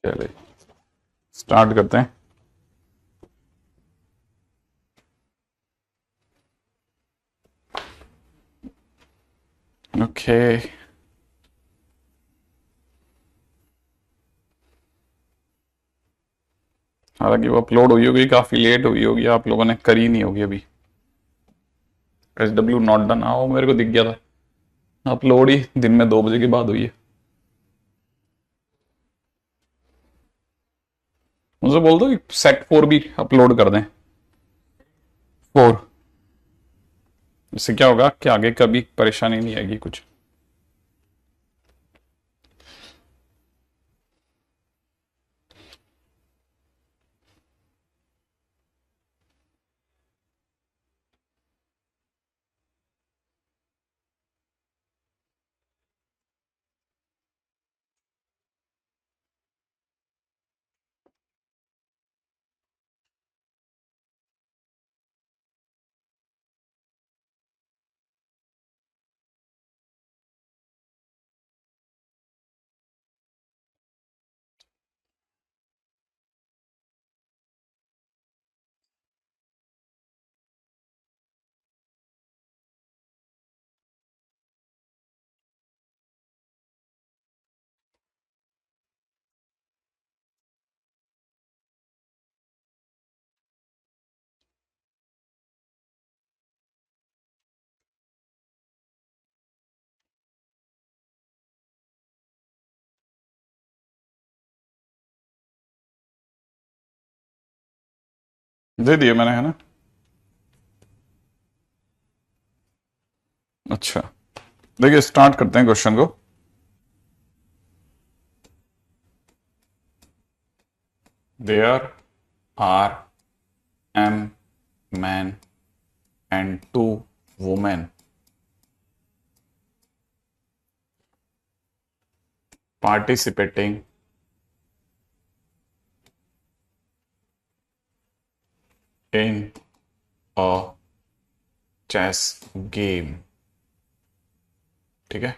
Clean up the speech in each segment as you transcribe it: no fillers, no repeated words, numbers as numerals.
चलिए स्टार्ट करते हैं। ओके। हालांकि वो अपलोड हुई होगी, काफी लेट हुई होगी, आप लोगों ने करी नहीं होगी अभी। SW नॉट डन, आओ मेरे को दिख गया था। अपलोड ही दिन में 2 बजे के बाद हुई है। मुझे बोल दो कि सेट 4 भी अपलोड कर दें। 4। इससे क्या होगा कि आगे कभी परेशानी नहीं आएगी कुछ। दे दिए मैंने, है ना? अच्छा, देखिए स्टार्ट करते हैं क्वेश्चन को। There are M man and 2 women participating in a chess game। ठीक है।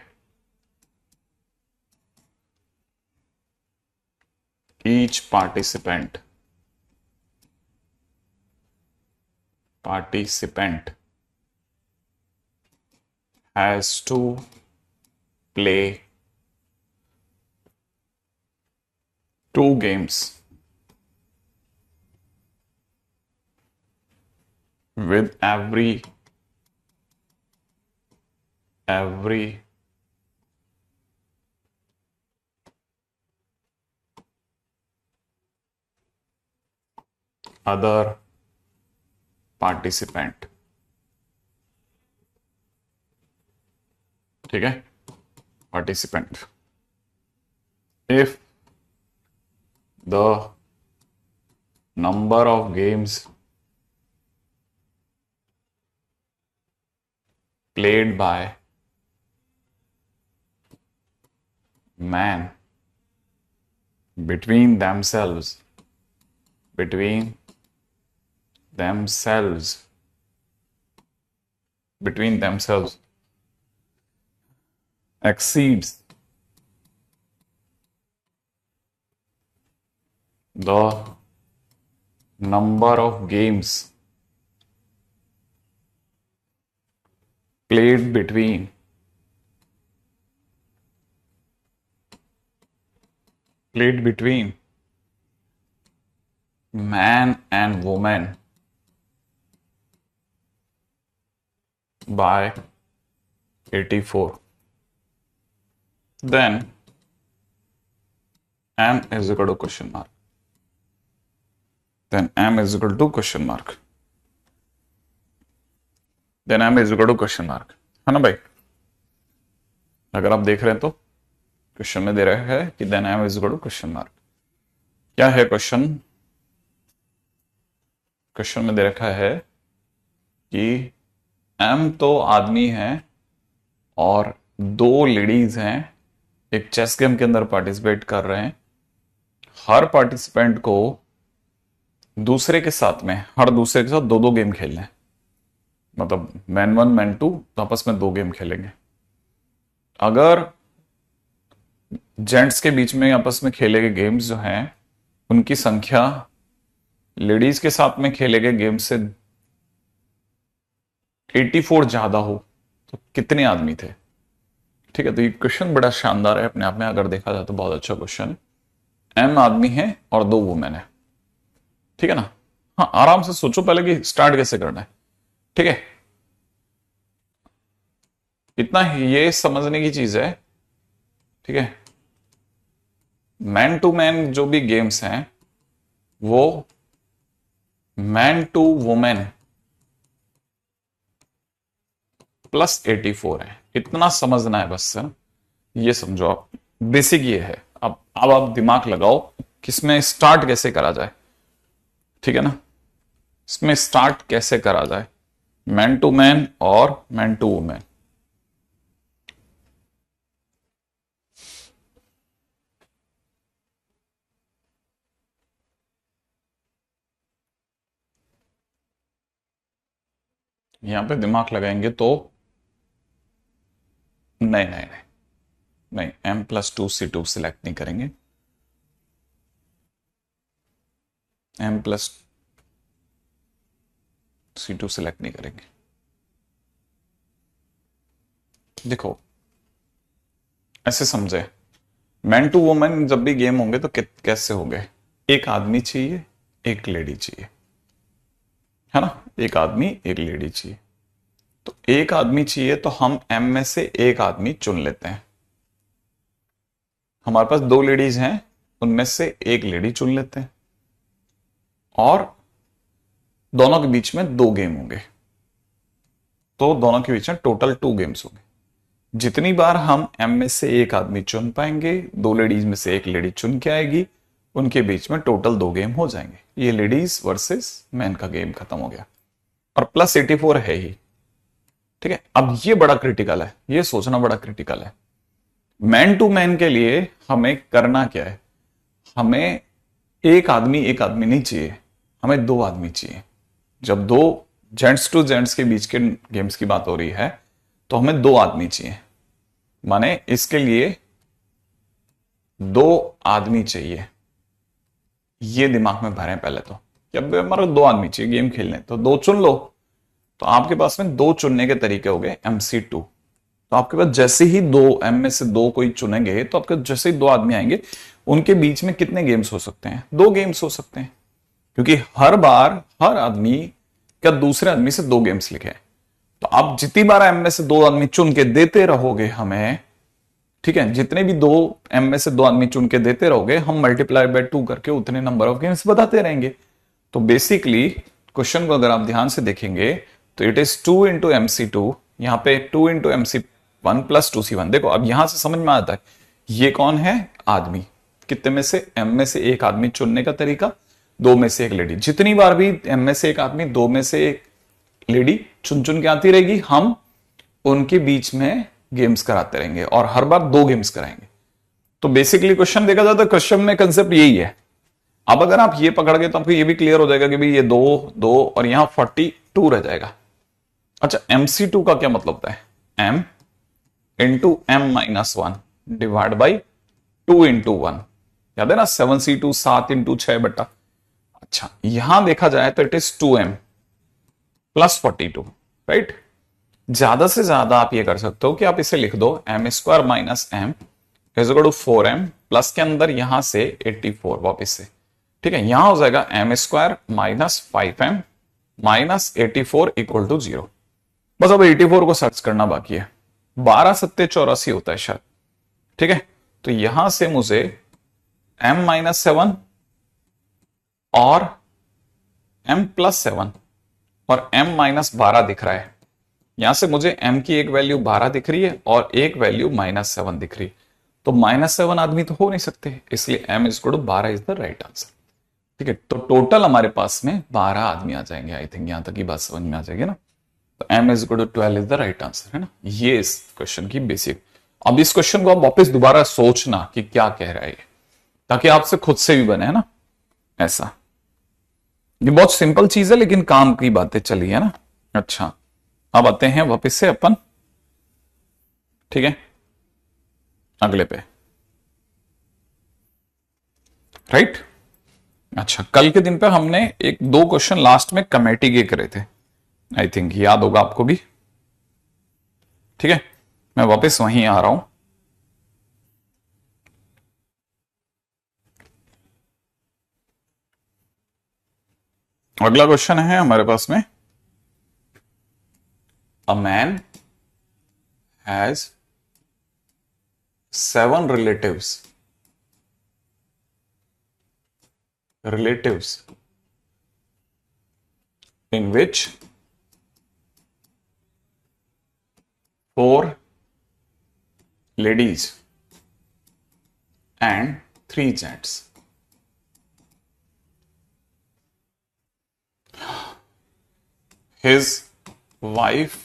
each participant has to play 2 games with every other participant। ठीक है। participant, if the number of games played by man between themselves exceeds the number of games played between man and woman by 84, then m is equal to question mark। then m is equal to question mark। then m is equal to question mark, है ना भाई? अगर आप देख रहे हैं तो question में दे रहा है कि then m is equal to question mark। क्या है क्वेश्चन? क्वेश्चन में दे रखा है कि m तो आदमी है और 2 लेडीज हैं, एक चेस गेम के अंदर पार्टिसिपेट कर रहे हैं। हर पार्टिसिपेंट को दूसरे के साथ में, हर दूसरे के साथ 2-2 गेम खेलने हैं। मतलब मैन 1 मैन 2 आपस में 2 गेम खेलेंगे। अगर जेंट्स के बीच में आपस में खेले गए गेम्स जो हैं उनकी संख्या लेडीज के साथ में खेले गए गेम्स से 84 ज्यादा हो तो कितने आदमी थे? ठीक है, तो ये क्वेश्चन बड़ा शानदार है अपने आप में, अगर देखा जाए तो बहुत अच्छा क्वेश्चन। एम आदमी है और 2 वुमेन है, ठीक है ना। हाँ, आराम से सोचो पहले कि स्टार्ट कैसे करना है, ठीक है। इतना ये समझने की चीज है, ठीक है। मैन टू मैन जो भी गेम्स हैं वो मैन टू वुमेन प्लस 84 है, इतना समझना है बस है ना? ये समझो आप, बेसिक ये है। अब आप दिमाग लगाओ कि इसमें स्टार्ट कैसे करा जाए, ठीक है ना। इसमें स्टार्ट कैसे करा जाए मैन टू मैन और मैन टू वुमेन। यहां पे दिमाग लगाएंगे तो नहीं नहीं नहीं नहीं, M+2C2 सिलेक्ट नहीं करेंगे, M+C2 सिलेक्ट नहीं करेंगे। देखो ऐसे समझे, मैन टू वुमेन जब भी गेम होंगे तो कैसे होंगे? एक आदमी चाहिए, एक लेडी चाहिए, है ना। एक आदमी एक लेडी चाहिए, तो एक आदमी चाहिए तो हम एम में से एक आदमी चुन लेते हैं। हमारे पास 2 लेडीज हैं, उनमें से एक लेडी चुन लेते हैं और दोनों के बीच में 2 गेम होंगे, तो दोनों के बीच में टोटल 2 गेम्स होंगे। जितनी बार हम एम में से एक आदमी चुन पाएंगे, 2 लेडीज में से एक लेडी चुन के आएगी, उनके बीच में टोटल 2 गेम हो जाएंगे। ये लेडीज वर्सेस मैन का गेम खत्म हो गया और प्लस 84 है ही, ठीक है। अब ये बड़ा क्रिटिकल है, ये सोचना बड़ा क्रिटिकल है। मैन टू मैन के लिए हमें करना क्या है? हमें एक आदमी नहीं चाहिए, हमें 2 आदमी चाहिए। जब 2 जेंट्स टू जेंट्स के बीच के गेम्स की बात हो रही है तो हमें 2 आदमी चाहिए, माने इसके लिए 2 आदमी चाहिए। ये दिमाग में भरें पहले तो, जब हमारा 2 आदमी चाहिए गेम खेलने, तो 2 चुन लो। तो आपके पास में 2 चुनने के तरीके हो गए MC2। तो आपके पास जैसे ही 2 एम में से 2 कोई चुनेंगे तो आपके जैसे ही 2 आदमी आएंगे, उनके बीच में कितने गेम्स हो सकते हैं? 2 गेम्स हो सकते हैं, क्योंकि हर बार हर आदमी क्या दूसरे आदमी से 2 गेम्स लिखे हैं। तो आप जितनी बार एम में से 2 आदमी चुन के देते रहोगे हमें, ठीक है, जितने भी 2 एम में से 2 आदमी चुन के देते रहोगे, हम मल्टीप्लाई बाय 2 करके उतने नंबर ऑफ गेम्स बताते रहेंगे। तो बेसिकली क्वेश्चन को अगर आप ध्यान से देखेंगे तो इट इज 2 इंटू MC2, यहां पे 2 इंटू MC1 प्लस 2C1। देखो अब यहां से समझ में आता है ये कौन है? आदमी। कितने में से? एम में से एक आदमी चुनने का तरीका, 2 में से एक लेडी। जितनी बार भी एम में से एक आदमी, 2 में से एक लेडी चुन चुन के आती रहेगी, हम उनके बीच में गेम्स कराते रहेंगे और हर बार 2 गेम्स कराएंगे। तो बेसिकली क्वेश्चन देखा जाए तो क्वेश्चन में कंसेप्ट यही है। अब अगर आप ये पकड़ गए तो आपको ये भी क्लियर हो जाएगा कि भाई ये 2 2 और यहां 42 रह जाएगा। अच्छा, MC2 का क्या मतलब होता है? M into M-1 divide by 2 into 1। याद है ना, 7C2 7 इंटू 6 बटा। अच्छा, यहां देखा जाए तो it is 2M plus 42, right. ज्यादा से ज्यादा आप ये कर सकते हो कि आप इसे लिख दो M² minus M is equal to 4M plus के अंदर यहां से 84 वापिस से, ठीक है। यहां हो जाएगा M² minus 5M minus 84 equal to 0। बस अब 84 को सर्च करना बाकी है। 12 सत्ते 84 होता है शायद, ठीक है। तो यहां से मुझे M-7 और M+7 और M-12 दिख रहा है। यहां से मुझे M की एक वैल्यू 12 दिख रही है और एक वैल्यू -7 दिख रही है। तो -7 आदमी तो हो नहीं सकते, इसलिए M is equal to 12 is the right answer, ठीक है। तो टोटल हमारे पास में 12 आदमी आ जाएंगे। आई थिंक यहां तक की बात समझ में आ जाएगी ना। तो M is equal to 12 is the right answer, है ना। ये इस क्वेश्चन की बेसिक। अब इस क्वेश्चन को आप वापस दोबारा सोचना कि क्या कह रहा है, ताकि आपसे खुद से भी बने, है ना। ऐसा ये बहुत सिंपल चीज है लेकिन काम की बातें चली है ना। अच्छा, अब आते हैं वापस से अपन, ठीक है, अगले पे। राइट। अच्छा, कल के दिन पे हमने एक दो क्वेश्चन लास्ट में कमेटी के करे थे, आई थिंक याद होगा आपको भी। ठीक है, मैं वापस वहीं आ रहा हूं। अगला क्वेश्चन है हमारे पास में, a man has 7 relatives in which 4 ladies and 3 gents. His wife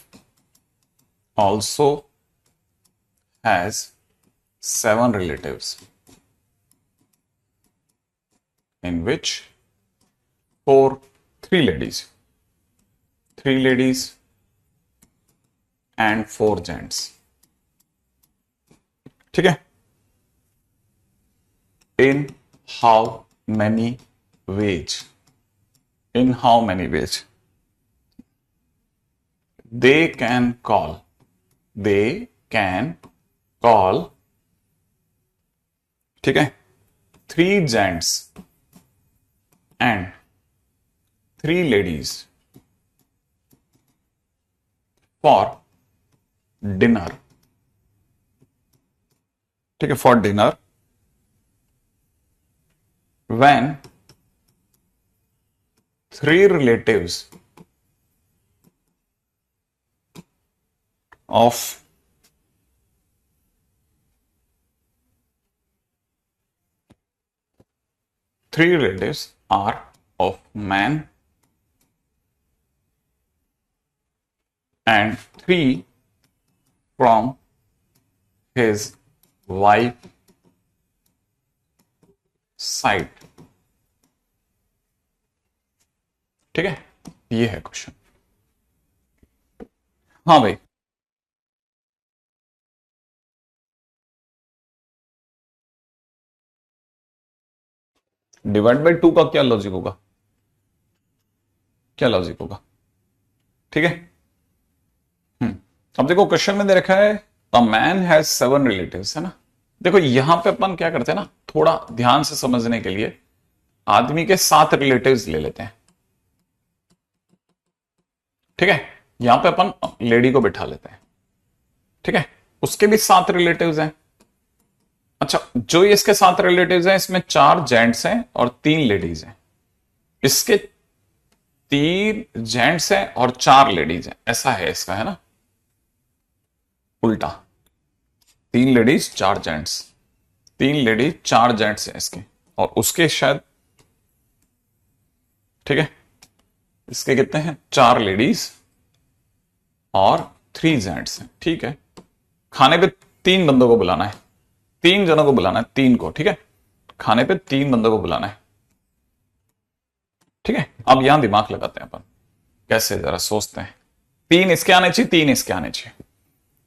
also has 7 relatives in which 3 ladies and 4 gents. ठीक है, in how many ways they can call ठीक है 3 gents and 3 ladies for dinner. ठीक है, for dinner when 3 relatives of are of man and 3 from his wife side. ठीक है, ये है क्वेश्चन। हाँ भाई, डिवाइड बाई 2 का क्या लॉजिक होगा, ठीक है। अब देखो क्वेश्चन में दे रखा है द मैन हैज 7 रिलेटिव्स, है ना। देखो यहां पे अपन क्या करते हैं ना, थोड़ा ध्यान से समझने के लिए आदमी के 7 रिलेटिव्स ले लेते हैं। ठीक है, यहां पे अपन लेडी को बिठा लेते हैं। ठीक है, उसके भी 7 रिलेटिव्स हैं। अच्छा, जो इसके 7 रिलेटिव्स हैं इसमें 4 जेंट्स हैं और 3 लेडीज हैं। इसके 3 जेंट्स हैं और 4 लेडीज हैं, ऐसा है इसका, है ना, उल्टा 3 लेडीज 4 जेंट्स, 3 लेडीज 4 जेंट्स हैं इसके, और उसके शायद, ठीक है, इसके कितने हैं, 4 लेडीज और 3 जेंट्स हैं। ठीक है, खाने पे 3 बंदों को बुलाना है, 3 जनों को बुलाना है, 3 को। ठीक है, खाने पे 3 बंदों को बुलाना है। ठीक है, अब यहां दिमाग लगाते हैं अपन, कैसे जरा सोचते हैं। 3 इसके आने चाहिए, 3 इसके आने चाहिए।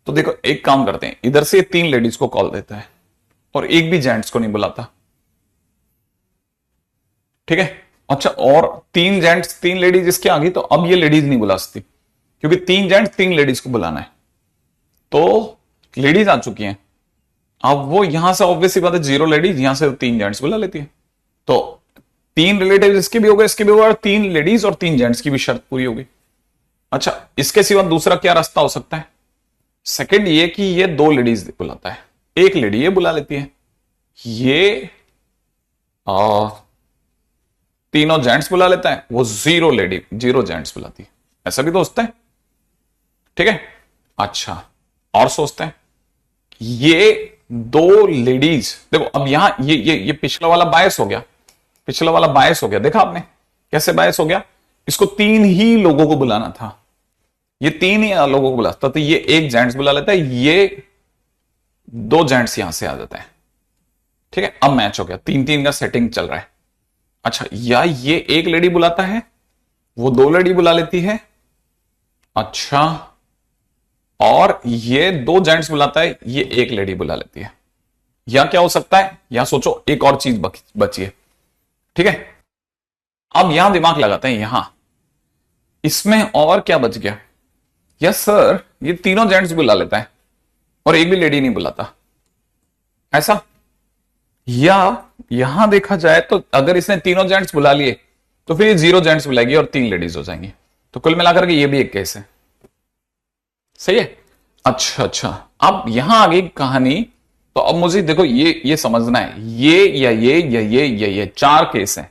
तो देखो एक काम करते हैं, इधर से 3 लेडीज को कॉल देता है और एक भी जेंट्स को नहीं बुलाता। ठीक है, अच्छा, और 3 जेंट्स 3 लेडीज इसके आ गई, तो अब ये लेडीज नहीं बुला सकती क्योंकि 3 जेंट्स 3 लेडीज को बुलाना है। तो लेडीज आ चुकी हैं, अब वो यहां से ऑब्वियसली बात है 0 लेडीज, यहां से 3 जेंट्स बुला लेती है। तो 3 रिलेटिव इसके भी हो गए, इसके भी हो गए, 3 लेडीज और 3 जेंट्स की भी शर्त पूरी होगी। अच्छा, इसके सिवा दूसरा क्या रास्ता हो सकता है? सेकंड ये कि ये 2 लेडीज बुलाता है, 1 लेडी ये बुला लेती है, ये तीनों जेंट्स बुला लेता है, वो 0 लेडी 0 जेंट्स बुलाती है। ऐसा भी तो होता है। ठीक है, अच्छा, और सोचते हैं, ये 2 लेडीज, देखो अब यहां ये पिछला वाला बायस हो गया, देखा आपने कैसे बायस हो गया। इसको 3 ही लोगों को बुलाना था, ये 3 ही लोगों को बुलाता, तो ये 1 जेंट्स बुला लेता है, ये 2 जेंट्स यहां से आ जाता है। ठीक है, अब मैच हो गया, 3-3 का सेटिंग चल रहा है। अच्छा, या ये 1 लेडी बुलाता है, वो 2 लेडी बुला लेती है। अच्छा, और ये 2 जेंट्स बुलाता है, ये 1 लेडी बुला लेती है। या क्या हो सकता है, या सोचो एक और चीज बची है, ठीक है, अब यहां दिमाग लगाते हैं, यहां इसमें और क्या बच गया? यस सर, ये तीनों जेंट्स बुला लेता है और एक भी लेडी नहीं बुलाता, ऐसा? या यहां देखा जाए तो अगर इसने तीनों जेंट्स बुला लिए तो फिर ये 0 जेंट्स बुलाएगी और 3 लेडीज हो जाएंगी। तो कुल मिलाकर के ये भी एक केस है। सही है। अच्छा अच्छा, अब यहां आ गई कहानी। तो अब मुझे देखो ये समझना है, ये या ये या ये 4 केस हैं।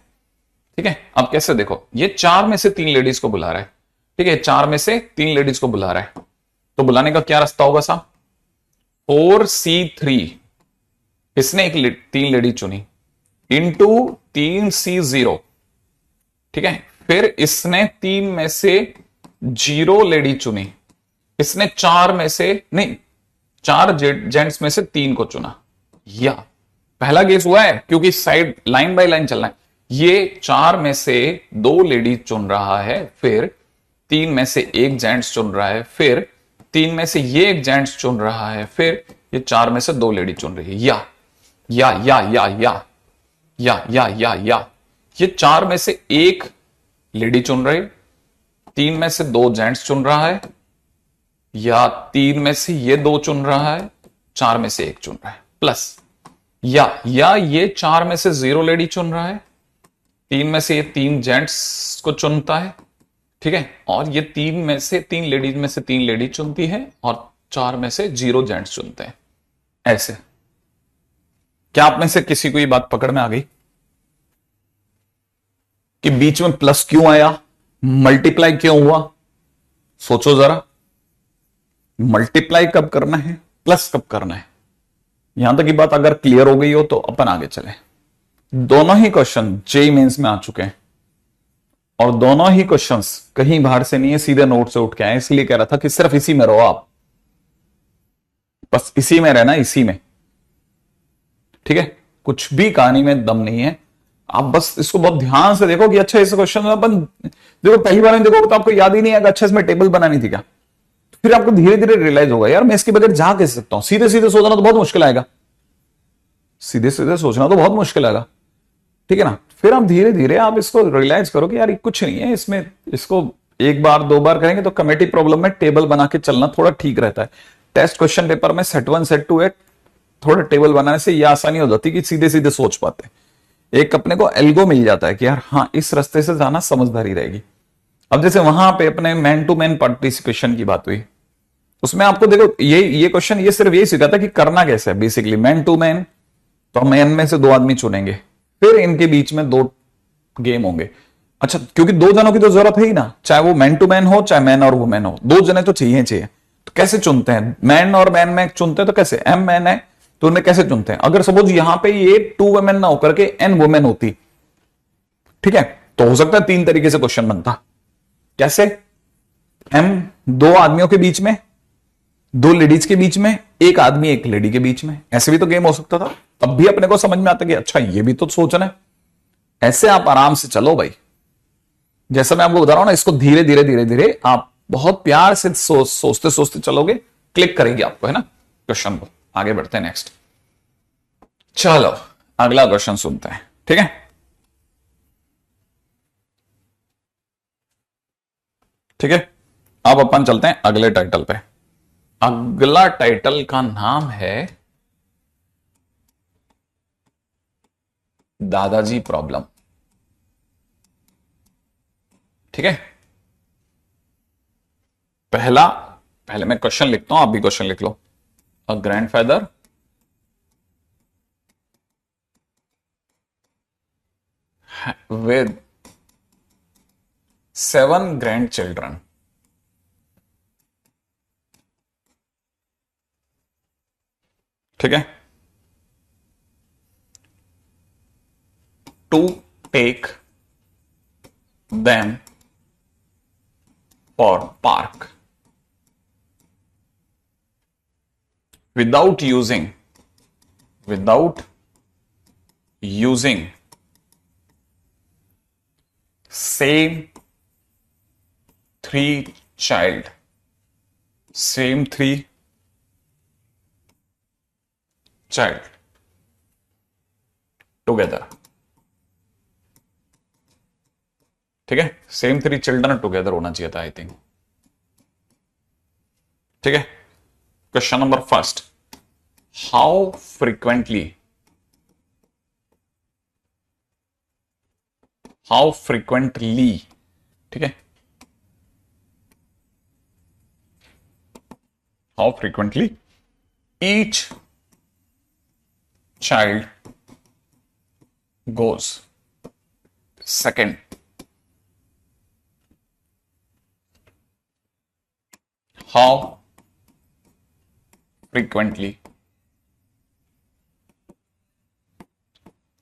ठीक है, अब कैसे देखो, ये 4 में से 3 लेडीज को बुला रहा है। ठीक है, 4 में से 3 लेडीज को बुला रहा है, तो बुलाने का क्या रास्ता होगा साहब? 4C3, इसने 3 लेडी चुनी, इंटू 3C0। ठीक है, फिर इसने 3 में से 0 लेडी चुनी, इसने 4 में से नहीं 4 जेंट्स में से 3 को चुना। या पहला केस हुआ है क्योंकि साइड लाइन बाय लाइन चलना है। ये 4 में से 2 लेडी चुन रहा है, फिर 3 में से 1 जेंट्स चुन रहा है, फिर 3 में से ये 1 जेंट्स चुन रहा है, फिर ये 4 में से 2 लेडी चुन रही है। या या या या या या या या या ये 4 में से 1 लेडी चुन रही, 3 में से 2 जेंट्स चुन रहा है, या 3 में से ये 2 चुन रहा है, 4 में से 1 चुन रहा है, प्लस या ये 4 में से 0 लेडी चुन रहा है, 3 में से ये 3 जेंट्स को चुनता है। ठीक है, और ये 3 में से 3 लेडीज में से 3 लेडी चुनती है और 4 में से 0 जेंट्स चुनते हैं। ऐसे क्या आप में से किसी को ये बात पकड़ में आ गई कि बीच में प्लस क्यों आया, मल्टीप्लाई क्यों हुआ? सोचो जरा, मल्टीप्लाई कब करना है, प्लस कब करना है? यहां तक की बात अगर क्लियर हो गई हो तो अपन आगे चले। दोनों ही क्वेश्चन जेईई मेंस में आ चुके हैं और दोनों ही क्वेश्चंस कहीं बाहर से नहीं है, सीधे नोट से उठ के आए। इसलिए कह रहा था कि सिर्फ इसी में रहो आप, बस इसी में रहना, इसी में। ठीक है, कुछ भी कहानी में दम नहीं है, आप बस इसको बहुत ध्यान से देखो कि अच्छा इस क्वेश्चन में अपन देखो, पहली बार में देखो तो आपको याद ही नहीं आएगा अच्छा इसमें टेबल बनानी थी क्या। फिर आपको धीरे धीरे रियलाइज होगा यार मैं इसके बगैर जा कैसे सकता हूं, सीधे सीधे सोचना तो बहुत मुश्किल आएगा, सीधे सीधे सोचना तो बहुत मुश्किल आएगा। ठीक है ना, फिर आप धीरे धीरे आप इसको रियलाइज करो कि यार कुछ नहीं है इसमें, इसको 1 बार 2 बार करेंगे तो कमेटी प्रॉब्लम में टेबल बना के चलना थोड़ा ठीक रहता है। टेस्ट क्वेश्चन पेपर में सेट 1 सेट 2 है, थोड़ा टेबल बनाने से यह आसानी हो जाती है कि सीधे सीधे सोच पाते, एक अपने को एल्गो मिल जाता है कि यार हाँ इस रास्ते से जाना समझदारी रहेगी। अब जैसे वहां पे अपने मैन टू मैन पार्टिसिपेशन की बात हुई, उसमें आपको देखो ये क्वेश्चन ये सिर्फ यही सिखाता कि करना कैसे है। बेसिकली मैन टू मैन, तो मैन में से 2 आदमी चुनेंगे, फिर इनके बीच में 2 गेम होंगे। अच्छा, क्योंकि 2 जनों की तो जरूरत है ही ना, चाहे वो मैन टू मैन हो चाहे मैन और वुमेन हो, 2 जने तो चाहिए चाहिए। तो कैसे चुनते हैं? मैन और मैन में चुनते हैं तो कैसे, एम मैन है तो उन्हें कैसे चुनते हैं? अगर सपोज यहां पे ये 2 वुमेन ना होकर के एन वुमेन होती, ठीक है, तो हो सकता है 3 तरीके से क्वेश्चन बनता। कैसे? एम 2 आदमियों के बीच में, 2 लेडीज के बीच में, 1 आदमी 1 लेडी के बीच में, ऐसे भी तो गेम हो सकता था। तब भी अपने को समझ में आता कि अच्छा ये भी तो सोचना है। ऐसे आप आराम से चलो भाई, जैसा मैं आपको बता रहा हूं ना, इसको धीरे धीरे धीरे धीरे आप बहुत प्यार से सोचते सोचते चलोगे, क्लिक करेंगे आपको, है ना क्वेश्चन को। आगे बढ़ते हैं नेक्स्ट। चलो अगला क्वेश्चन सुनते हैं, ठीक है। ठीक है, अब अपन चलते हैं अगले टाइटल पे। अगला टाइटल का नाम है दादाजी प्रॉब्लम। ठीक है, पहले मैं क्वेश्चन लिखता हूं, आप भी क्वेश्चन लिख लो। अ ग्रैंडफादर with 7 grandchildren ठीक है, to take them for park without using same 3 child together। ठीक है, सेम थ्री चिल्ड्रन टुगेदर होना चाहिए था आई थिंक। ठीक है, question number first, how frequently ठीक है, how frequently each child goes. Second, how frequently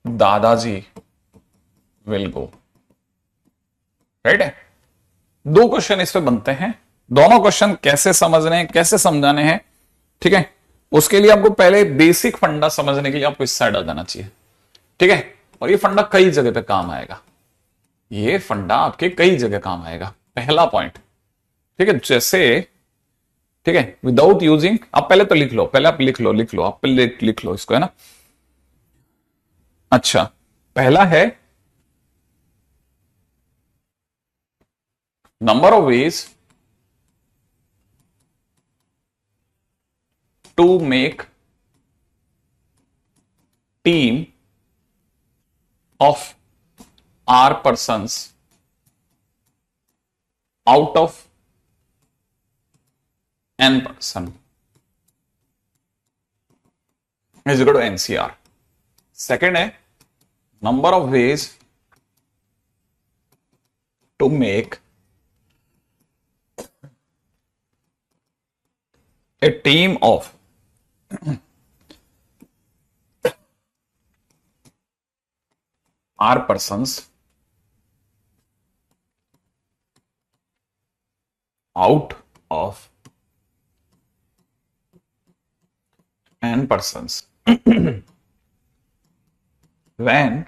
दादाजी will go. राइट है, दो क्वेश्चन इस पे बनते हैं। दोनों क्वेश्चन कैसे समझने हैं, कैसे समझाने हैं, ठीक है, उसके लिए आपको पहले बेसिक फंडा समझने के लिए आपको इस साइड आ जाना चाहिए। ठीक है, और ये फंडा कई जगह पे काम आएगा, ये फंडा आपके कई जगह काम आएगा। पहला पॉइंट, ठीक है, जैसे, ठीक है, विदाउट यूजिंग, आप पहले तो लिख लो, पहले आप लिख लो आप पहले लिख लो इसको, है ना। अच्छा, पहला है number of ways to make team of R persons out of N person is equal to NCR. Second है number of ways to make a team of R persons out of N persons when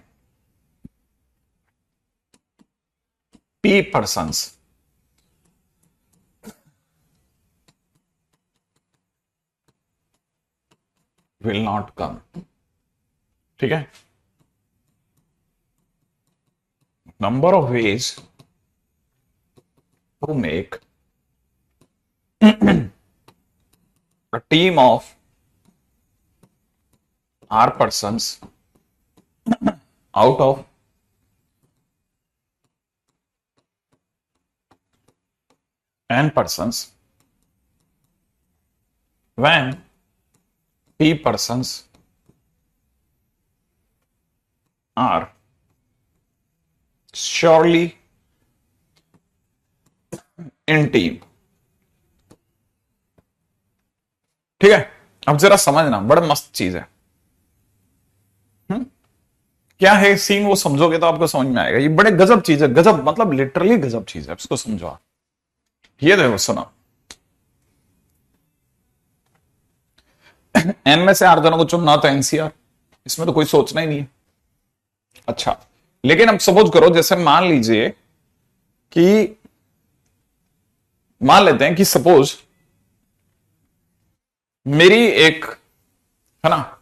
P persons will not come। ठीक है, number of ways to make a team of R persons out of N persons when P persons are surely in team। ठीक है, अब जरा समझना, बड़ा मस्त चीज है। क्या है सीन, वो समझोगे तो आपको समझ में आएगा। ये बड़े गजब चीज है, गजब मतलब लिटरली गजब चीज है, इसको समझो। ये देखो, सुनो, एन में से आर दोनों को चुनना तो एनसीआर, इसमें तो कोई सोचना ही नहीं है। अच्छा, लेकिन अब सपोज करो, जैसे मान लीजिए कि, मान लेते हैं कि सपोज मेरी एक, है ना,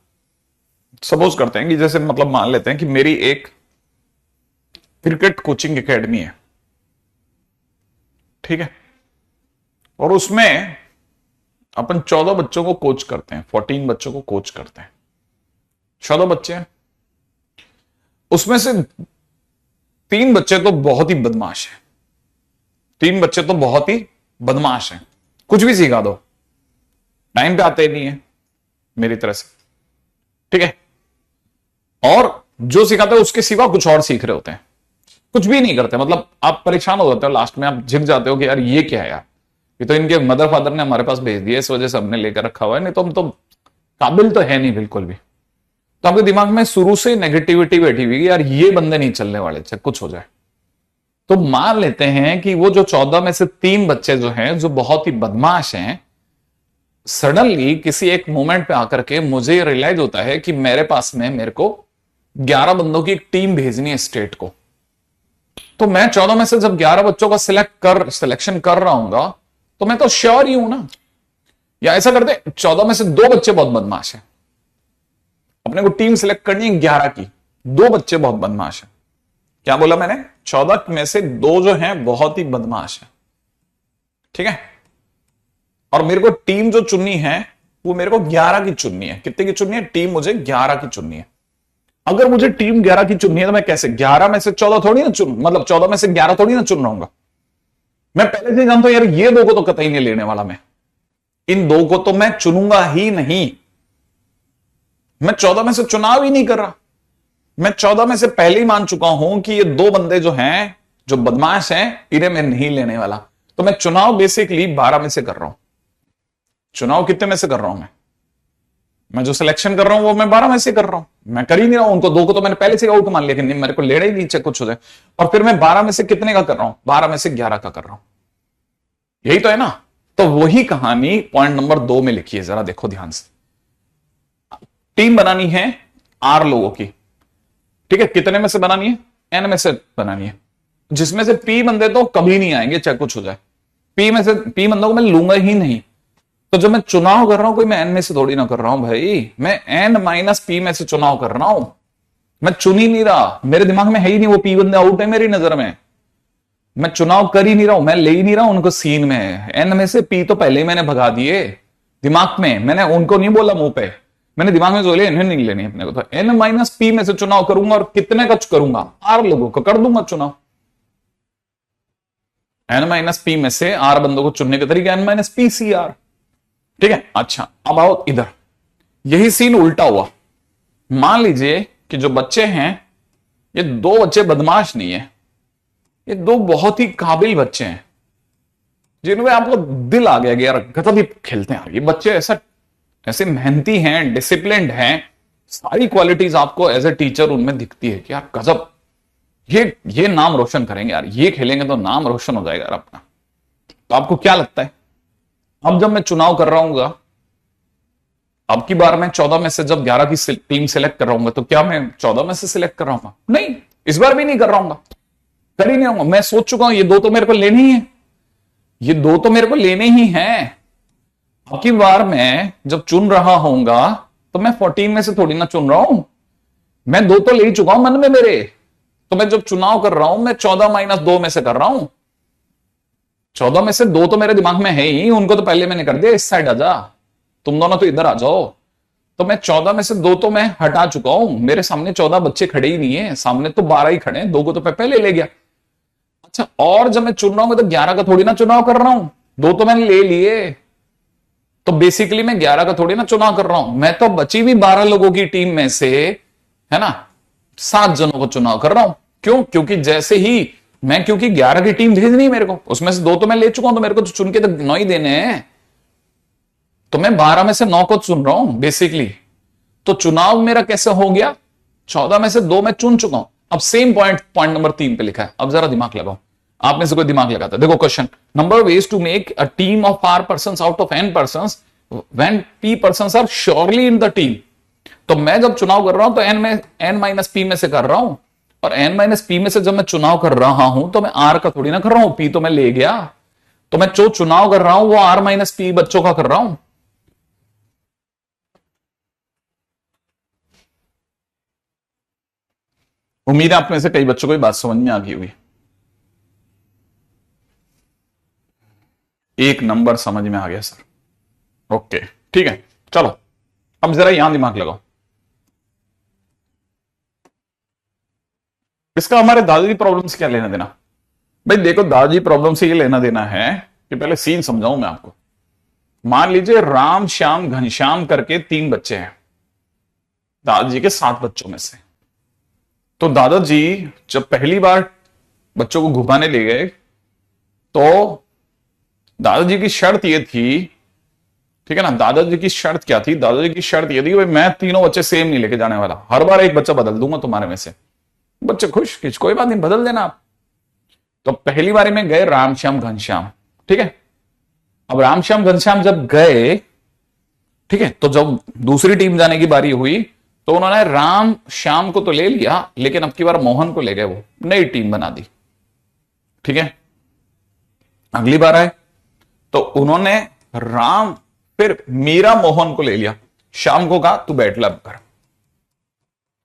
सपोज करते हैं कि जैसे मतलब मान लेते हैं कि मेरी एक क्रिकेट कोचिंग एकेडमी है। ठीक है, और उसमें अपन 14 बच्चों को कोच करते हैं, 14 बच्चों को कोच करते हैं, 14 बच्चे हैं, उसमें से 3 बच्चे तो बहुत ही बदमाश हैं, 3 बच्चे तो बहुत ही बदमाश हैं, कुछ भी सिखा दो टाइम पे आते नहीं है मेरी तरह से। ठीक है, और जो सिखाते हैं उसके सिवा कुछ और सीख रहे होते हैं, कुछ भी नहीं करते, मतलब आप परेशान हो जाते हो, लास्ट में आप झिक जाते हो कि यार ये क्या है यार, ये तो इनके मदर फादर ने हमारे पास भेज दिया, इस वजह से हमने लेकर रखा हुआ है, नहीं तो हम तो काबिल तो है नहीं बिल्कुल भी। तो आपके दिमाग में शुरू से नेगेटिविटी बैठी हुई, यार ये बंदे नहीं चलने वाले, चाहे कुछ हो जाए। तो मान लेते हैं कि वो जो 14 में से 3 बच्चे जो हैं, जो बहुत ही बदमाश हैं, सडनली किसी एक मोमेंट पे आकर के मुझे रियलाइज होता है कि मेरे पास में मेरे को 11 बंदों की एक टीम भेजनी है स्टेट को। तो मैं 14 में से जब 11 बच्चों का सिलेक्शन कर रहा हूंगा, तो मैं तो श्योर ही हूं ना, या ऐसा करते 14 में से 2 बच्चे बहुत बदमाश हैं, अपने को टीम सिलेक्ट करनी है 11 की, 2 बच्चे बहुत बदमाश हैं, क्या बोला मैंने? 14 में से 2 जो हैं बहुत ही बदमाश है, ठीक है। और मेरे को टीम जो चुननी है वो मेरे को 11 की चुननी है। कितने की चुननी है? टीम मुझे 11 की चुननी है। अगर मुझे टीम 11 की चुननी है तो मैं कैसे 11 में से 14 थोड़ी ना चुन, मतलब 14 में से 11 थोड़ी ना चुन रहा हूं। मैं पहले से जानता हूं यार ये 2 को तो कतई नहीं लेने वाला, मैं इन 2 को तो मैं चुनूंगा ही नहीं। मैं 14 में से चुनाव ही नहीं कर रहा। मैं 14 में से पहले ही मान चुका हूं कि ये 2 बंदे जो हैं, जो बदमाश हैं, इन्हें मैं नहीं लेने वाला। तो मैं चुनाव बेसिकली 12 में से कर रहा हूं। चुनाव कितने में से कर रहा हूं मैं जो सिलेक्शन कर रहा हूं वो मैं 12 में से कर रहा हूं। मैं कर ही नहीं रहा हूं। उनको 2 को तो मैंने पहले से आउट मान लिया कि नहीं, मेरे को लेना ही नहीं, चाहे कुछ हो जाए। और फिर मैं 12 में से कितने का कर रहा हूं? 12 में से 11 का कर रहा हूं। यही तो है ना। तो वही कहानी पॉइंट नंबर 2 में लिखी है, जरा देखो ध्यान से। टीम बनानी है R लोगों की, ठीक है। कितने में से बनानी है? N में से बनानी है, जिसमें से P बंदे तो कभी नहीं आएंगे चाहे कुछ हो जाए। P में से P बंदों को मैं लूंगा ही नहीं। तो जब मैं चुनाव कर रहा हूं, कोई मैं N में से थोड़ी ना कर रहा हूं भाई, मैं N-P में से चुनाव कर रहा हूं। मैं चुन ही नहीं रहा, मेरे दिमाग में है ही नहीं वो P बंदे आउट है मेरी नजर में। मैं चुनाव कर ही नहीं रहा हूं, मैं ले ही नहीं रहा हूं उनको सीन में। N में से P तो पहले ही मैंने भगा दिए दिमाग में। मैंने उनको नहीं बोला मुंह पे, मैंने दिमाग में सोच लिया इन्हें नहीं लेनी अपने को। तो N-P में से चुनाव करूंगा और कितने का करूंगा? R लोगों को कर दूंगा चुनाव। N-P में से R बंदों को चुनने का तरीका N-PCR, ठीक है। अच्छा अब आओ इधर, यही सीन उल्टा हुआ। मान लीजिए कि जो बच्चे हैं, ये 2 बच्चे बदमाश नहीं है, ये 2 बहुत ही काबिल बच्चे हैं जिनमें आपको दिल आ गया कि यार गजब ही खेलते हैं ये बच्चे। ऐसे मेहनती हैं, डिसिप्लिन्ड हैं, सारी क्वालिटीज आपको एज ए टीचर उनमें दिखती है कि यार गजब, ये नाम रोशन करेंगे यार, ये खेलेंगे तो नाम रोशन हो जाएगा यार अपना। तो आपको क्या लगता है अब जब मैं चुनाव कर रहा हूँ, अब की बार मैं 14 में से जब 11 की टीम सिलेक्ट कर रहा हूँ, तो क्या मैं 14 में से सिलेक्ट कर रहा हूँ? नहीं, इस बार भी नहीं कर रहा हूँ, कर ही नहीं रहूंगा। मैं सोच चुका हूं ये 2 तो मेरे को लेने ही है, ये 2 तो मेरे को लेने ही हैं। अब की बार मैं जब चुन रहा होऊंगा तो मैं 14 में से थोड़ी ना चुन रहा हूं, मैं 2 तो ले ही चुका हूं मन में मेरे। तो मैं जब चुनाव कर रहा हूं मैं 14-2 में से कर रहा हूं। 14 में से 2 तो मेरे दिमाग में है ही, उनको तो पहले मैंने कर दिया इस साइड आ जा, तुम दोनों तो इधर आ जाओ। तो मैं 14 में से 2 तो मैं हटा चुका हूं, मेरे सामने 14 बच्चे खड़े ही नहीं है, सामने तो 12 ही खड़े हैं, 2 को तो पहले ले गया। अच्छा, और जब मैं चुन रहा हूं तो 11 का थोड़ी ना चुनाव कर रहा हूं, 2 तो मैंने ले लिए। तो बेसिकली मैं 11 का थोड़ी ना चुनाव कर रहा हूं, मैं तो बची भी 12 लोगों की टीम में से, है ना, 7 जनों को चुनाव कर रहा हूं। क्यों? क्योंकि जैसे ही मैं, क्योंकि 11 की टीम भेजनी है मेरे को, उसमें से 2 तो मैं ले चुका हूं, तो मेरे को तो चुन के तो 9 ही देने हैं। तो मैं 12 में से 9 को चुन रहा हूं बेसिकली। तो चुनाव मेरा कैसे हो गया? 14 में से 2 मैं चुन चुका हूं। अब सेम पॉइंट नंबर 3 पे लिखा है, अब जरा दिमाग लगाओ। आप में से कोई दिमाग लगाता है? देखो question, number ways to make a team of R persons out of N persons when P persons are surely in the team। तो मैं जब चुनाव कर रहा हूं तो N-P में से कर रहा हूं, और N-P में से जब मैं चुनाव कर रहा हूं तो मैं R का थोड़ी ना कर रहा हूं, P तो मैं ले गया। तो मैं जो चुनाव कर रहा हूं वो R-P बच्चों का कर रहा हूं। उम्मीद है आप में से कई बच्चों को ये बात समझ में आ गई होगी। एक नंबर समझ में आ गया सर, ओके ठीक है। चलो अब जरा यहां दिमाग लगाओ। इसका हमारे दादाजी प्रॉब्लम से क्या लेना देना? भाई देखो, दादाजी प्रॉब्लम से ये लेना देना है कि पहले सीन समझाऊं मैं आपको। मान लीजिए राम श्याम घनश्याम करके 3 बच्चे हैं दादाजी के 7 बच्चों में से। तो दादाजी जब पहली बार बच्चों को घुमाने ले गए तो दादाजी की शर्त ये थी, ठीक है ना, दादाजी की शर्त क्या थी? दादाजी की शर्त ये थी कि भाई मैं तीनों बच्चे सेम नहीं लेके जाने वाला, हर बार एक बच्चा बदल दूंगा तुम्हारे में से। बच्चे खुश, किस कोई बात नहीं, बदल देना आप। तो पहली बारी में गए राम श्याम घनश्याम, ठीक है। अब राम श्याम घनश्याम जब गए, ठीक है, तो जब दूसरी टीम जाने की बारी हुई तो उन्होंने राम श्याम को तो ले लिया, लेकिन अब की बार मोहन को ले गए, वो नई टीम बना दी, ठीक है। अगली बार आए तो उन्होंने राम फिर मीरा मोहन को ले लिया, श्याम को कहा तू बैठ लब कर।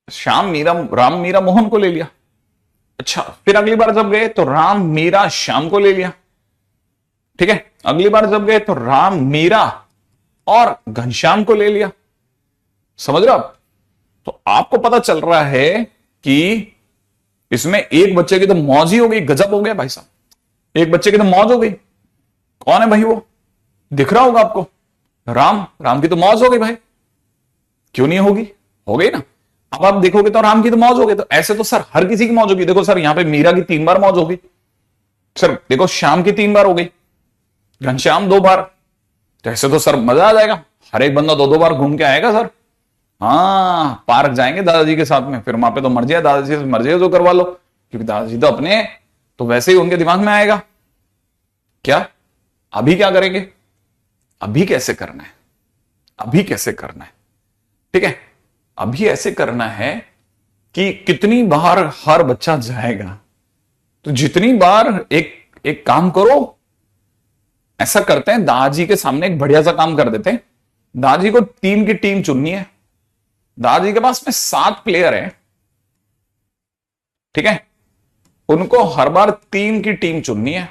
श्याम मीरा, राम मीरा मोहन को ले लिया, अच्छा, फिर अगली बार जब गए तो राम मीरा श्याम को ले लिया। ठीक है, अगली बार जब गए तो राम मीरा और घनश्याम को ले लिया। समझ रहे हो आप? तो आपको पता चल रहा है कि इसमें एक बच्चे की तो मौज ही हो गई, गजब हो गया भाई साहब, एक बच्चे की तो मौज हो गई। कौन है भाई वो? दिख रहा होगा आपको, राम। राम की तो मौज हो गई भाई, क्यों नहीं होगी? हो गई ना। अब आप देखोगे तो राम की तो मौज हो गई, तो ऐसे तो सर हर किसी की मौज होगी। देखो सर, यहां पे मीरा की 3 बार मौज हो गई सर, देखो श्याम की 3 बार हो गई, घनश्याम 2 बार। तो ऐसे तो सर मजा आ जाएगा, हर एक बंदा 2-2 बार घूम के आएगा सर। हाँ, पार्क जाएंगे दादाजी के साथ में, फिर वहां पे तो मर्जी है, दादाजी से मर्जी है तो करवा लो, क्योंकि दादाजी तो अपने तो वैसे ही उनके दिमाग में आएगा। क्या अभी क्या करेंगे? अभी कैसे करना है? अभी कैसे करना है? ठीक है, अभी ऐसे करना है कि कितनी बार हर बच्चा जाएगा, तो जितनी बार एक एक काम करो, ऐसा करते हैं, दादाजी के सामने एक बढ़िया सा काम कर देते हैं। दादाजी को 3 की टीम चुननी है। दादाजी के पास में 7 प्लेयर हैं, ठीक है, उनको हर बार 3 की टीम चुननी है,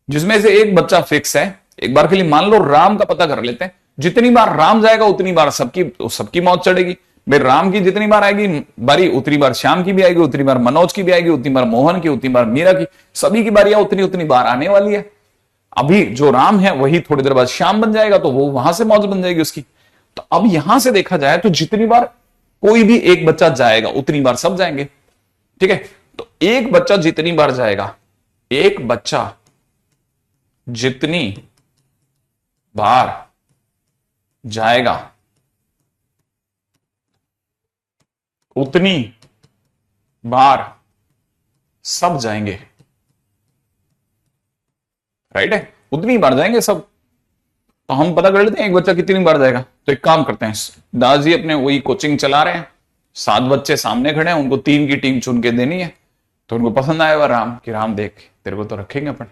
जिसमें से एक बच्चा फिक्स है। एक बार के लिए मान लो राम का पता कर लेते हैं, जितनी बार राम जाएगा उतनी बार सबकी मौत चढ़ेगी। भाई राम की जितनी बार आएगी बारी, उतनी बार श्याम की भी आएगी, उतनी बार मनोज की भी आएगी, उतनी बार मोहन की, उतनी बार मीरा की, सभी की बारियां उतनी उतनी बार आने वाली है। अभी जो राम है वही थोड़ी देर बाद श्याम बन जाएगा, तो वो वहां से मौज बन जाएगी उसकी। तो अब यहां से देखा जाए तो जितनी बार कोई भी एक बच्चा जाएगा उतनी बार सब जाएंगे। ठीक है, तो एक बच्चा जितनी बार जाएगा, एक बच्चा जितनी बार जाएगा उतनी बार सब जाएंगे। राइट है, उतनी बार जाएंगे सब। तो हम पता कर लेते हैं एक बच्चा कितनी बार जाएगा। तो एक काम करते हैं, दादाजी अपने वही कोचिंग चला रहे हैं, 7 बच्चे सामने खड़े हैं, उनको 3 की टीम चुन के देनी है। तो उनको पसंद आएगा राम कि राम देख तेरे को तो रखेंगे अपन।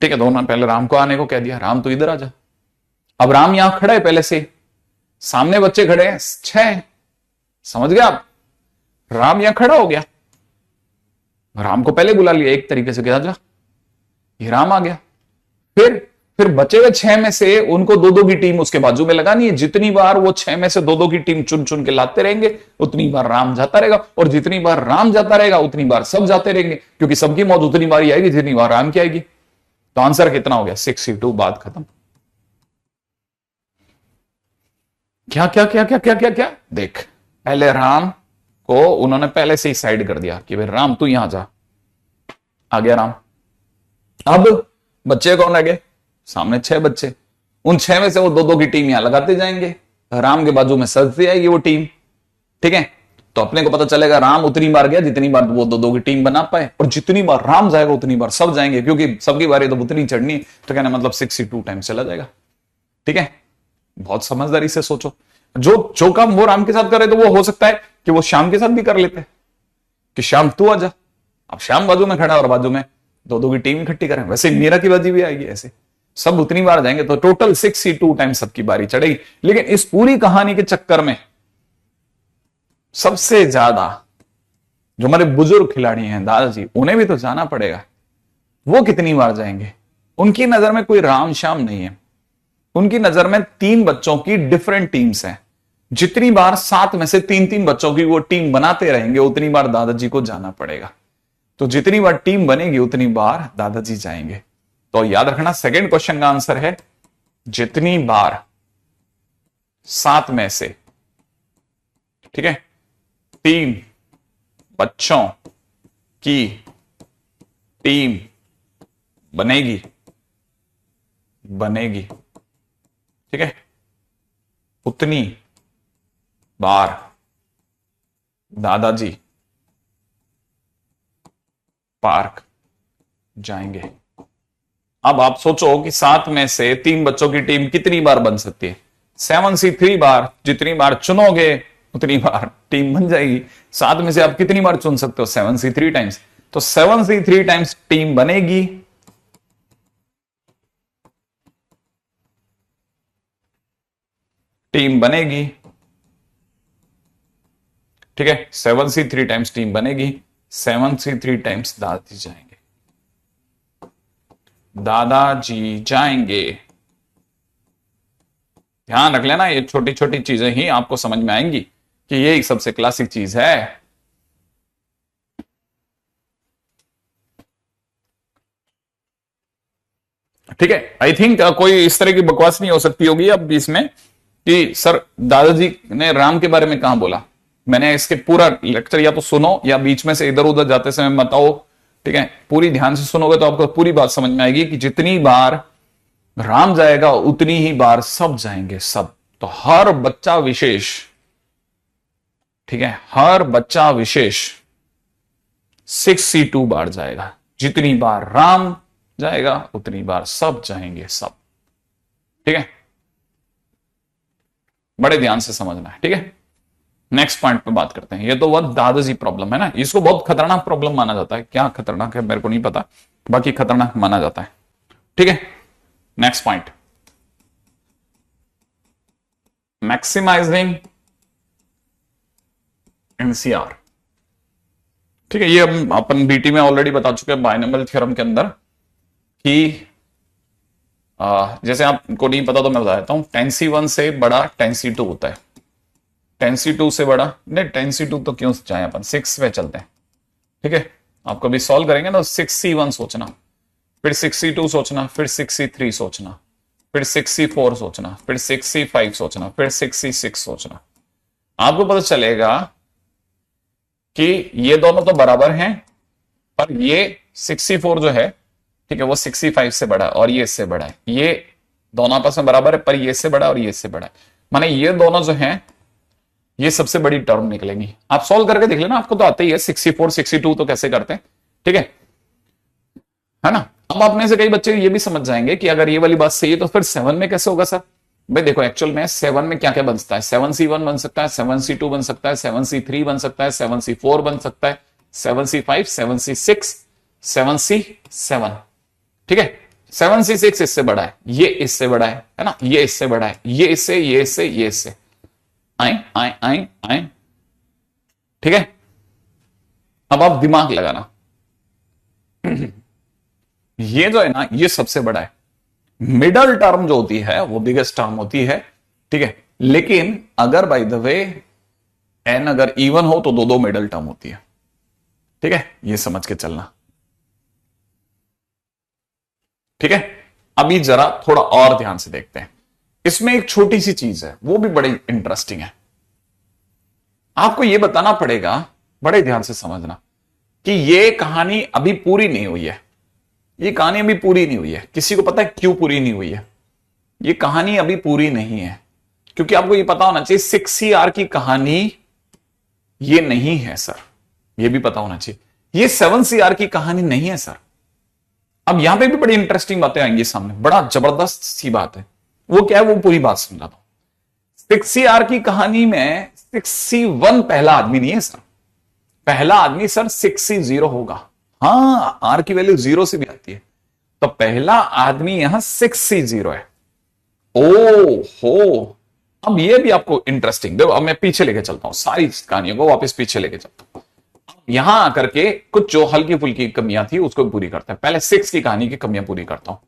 ठीक है, दोनों पहले राम को आने को कह दिया, राम तो इधर आ जा। अब राम यहां खड़ा है पहले से, सामने बच्चे खड़े हैं 6, समझ गए आप? राम यहां खड़ा हो गया, राम को पहले बुला लिया एक तरीके से, क्या जा, ये राम आ गया। फिर बचे हुए 6 में से उनको 2-2 की टीम उसके बाजू में लगानी है। जितनी बार वो 6 में से 2-2 की टीम चुन चुन के लाते रहेंगे उतनी बार राम जाता रहेगा, और जितनी बार राम जाता रहेगा उतनी बार सब जाते रहेंगे, क्योंकि सबकी मौत उतनी बार ही आएगी जितनी बार राम की आएगी। तो आंसर कितना हो गया? 62। बात खत्म। क्या क्या क्या क्या क्या क्या क्या? देख, पहले राम को उन्होंने पहले से ही साइड कर दिया कि भाई राम तू यहां जा, आ गया राम। अब बच्चे कौन रह गए? सामने 6 बच्चे, उन 6 में से वो 2-2 की टीम यहां लगाते जाएंगे, राम के बाजू में सजती जाएगी वो टीम। ठीक है, तो अपने को पता चलेगा राम उतनी बार गया जितनी बार वो 2-2 की टीम बना पाए, और जितनी बार राम जाएगा उतनी बार सब जाएंगे, क्योंकि सबकी बारी तो उतनी चढ़नी है। तो कहना मतलब 62 टाइम्स चला जाएगा। ठीक है, बहुत समझदारी से सोचो। जो काम वो राम के साथ करे तो वो हो सकता है कि वो श्याम के साथ भी कर लेते हैं कि श्याम तू आ जा। अब श्याम बाजू में खड़ा और बाजू में 2-2 की टीम इकट्ठी करें, वैसे मीरा की बाजी भी आएगी, ऐसे सब उतनी बार जाएंगे, तो टोटल 62 टाइम्स सबकी बारी चढ़ेगी। लेकिन इस पूरी कहानी के चक्कर में सबसे ज्यादा जो हमारे बुजुर्ग खिलाड़ी हैं दादाजी, उन्हें भी तो जाना पड़ेगा। वो कितनी बार जाएंगे? उनकी नजर में कोई राम श्याम नहीं है, उनकी नजर में 3 बच्चों की डिफरेंट टीम्स हैं। जितनी बार 7 में से 3-3 बच्चों की वो टीम बनाते रहेंगे उतनी बार दादाजी को जाना पड़ेगा। तो जितनी बार टीम बनेगी उतनी बार दादाजी जाएंगे। तो याद रखना, सेकंड क्वेश्चन का आंसर है जितनी बार 7 में से, ठीक है, 3 बच्चों की टीम बनेगी, ठीक है, उतनी बार दादाजी पार्क जाएंगे। अब आप सोचो कि 7 में से 3 बच्चों की टीम कितनी बार बन सकती है? 7 बार। जितनी बार चुनोगे उतनी बार टीम बन जाएगी। 7 में से आप कितनी बार चुन सकते हो? 7 टाइम्स। तो 7 टाइम्स टीम बनेगी, ठीक है, 7 टाइम्स टीम बनेगी। 7C3 टाइम्स दादाजी जाएंगे, दादाजी जाएंगे। ध्यान रख लेना, ये छोटी छोटी चीजें ही आपको समझ में आएंगी कि ये सबसे क्लासिक चीज है। ठीक है, आई थिंक कोई इस तरह की बकवास नहीं हो सकती होगी अब इसमें कि सर दादाजी ने राम के बारे में कहां बोला। मैंने इसके पूरा लेक्चर या तो सुनो या बीच में से इधर उधर जाते समय बताओ। ठीक है, पूरी ध्यान से सुनोगे तो आपको पूरी बात समझ में आएगी कि जितनी बार राम जाएगा उतनी ही बार सब जाएंगे, सब। तो हर बच्चा विशेष, ठीक है, हर बच्चा विशेष 6C2 बार जाएगा। जितनी बार राम जाएगा उतनी बार सब जाएंगे, सब। ठीक है, बड़े ध्यान से समझना है। ठीक है, नेक्स्ट पॉइंट पे बात करते हैं। ये तो वह दादाजी प्रॉब्लम है ना, इसको बहुत खतरनाक प्रॉब्लम माना जाता है। क्या खतरनाक है मेरे को नहीं पता, बाकी खतरनाक माना जाता है। ठीक है, नेक्स्ट पॉइंट, मैक्सिमाइजिंग एनसीआर। ठीक है, ये अपन बीटी में ऑलरेडी बता चुके हैं बाइनोमियल थ्योरम के अंदर कि जैसे आपको नहीं पता तो मैं बता देता हूं, 10C1 से बड़ा 10C2 होता है। 10C2 से बड़ा नहीं, 10C2 तो क्यों जाए, अपन 6 पे चलते हैं। ठीक है, आप कभी सॉल्व करेंगे ना 6C1 सोचना, फिर 6C2 सोचना, फिर 6C3 सोचना, फिर 6C4 सोचना, फिर 6C5 सोचना, फिर 6C6 सोचना। आपको पता चलेगा कि ये दोनों तो बराबर हैं, पर ये 6C4 जो है, ठीक है, वो 6C5 से बड़ा है और ये इससे बड़ा है। ये दोनों आपस में बराबर है, पर ये इससे बड़ा है और ये इससे बड़ा है। माने ये दोनों जो हैं ये सबसे बड़ी टर्म निकलेंगी। आप सॉल्व करके देख लेना, आपको तो आते ही है। 6C4 6C2 तो कैसे करते हैं, ठीक है ना। अब आप में से कई बच्चे ये भी समझ जाएंगे कि अगर ये वाली बात सही है तो फिर 7 में कैसे होगा सर। भाई देखो, एक्चुअल में 7 में क्या क्या बन सकता है, 7C1 बन सकता है, 7C2 बन सकता है, 7C3 बन सकता है, 7C4 बन सकता है, 7C5, 7C6, 7C7। ठीक है, 7C6 इससे बड़ा है, ये इससे बड़ा है ना, ये इससे बड़ा है, ये इससे, ये इससे, ये इससे। आए आए आए आए, ठीक है। अब आप दिमाग लगाना, ये जो है ना, ये सबसे बड़ा है। मिडल टर्म जो होती है वो बिगेस्ट टर्म होती है, ठीक है। लेकिन अगर बाय द वे एन अगर इवन हो तो दो मिडल टर्म होती है, ठीक है, ये समझ के चलना। ठीक है, अभी जरा थोड़ा और ध्यान से देखते हैं। इसमें एक छोटी सी चीज है, वो भी बड़ी इंटरेस्टिंग है। आपको यह बताना पड़ेगा, बड़े ध्यान से समझना, कि यह कहानी अभी पूरी नहीं हुई है। ये कहानी अभी पूरी नहीं हुई है। किसी को पता है क्यों पूरी नहीं हुई है? ये कहानी अभी पूरी नहीं है क्योंकि आपको ये पता होना चाहिए 6CR की कहानी ये नहीं है सर। ये भी पता होना चाहिए ये 7CR की कहानी नहीं है सर। अब यहां पे भी बड़ी इंटरेस्टिंग बातें आएंगी सामने, बड़ा जबरदस्त सी बात है। वो क्या है, वो पूरी बात समझाता हूं। 6CR की कहानी में 6C1 पहला आदमी नहीं है सर। पहला आदमी सर 6C0 होगा। हाँ, आर की वैल्यू 0 से भी आती है, तो पहला आदमी यहां 6C0 है। ओ हो, अब ये भी आपको इंटरेस्टिंग देखो। अब मैं पीछे लेके चलता हूं, सारी कहानियों को वापस पीछे लेके चलता हूं। यहां आकर के कुछ जो हल्की फुल्की कमियां थी उसको पूरी करता है। पहले 6 की कहानी की कमियां पूरी करता हूं।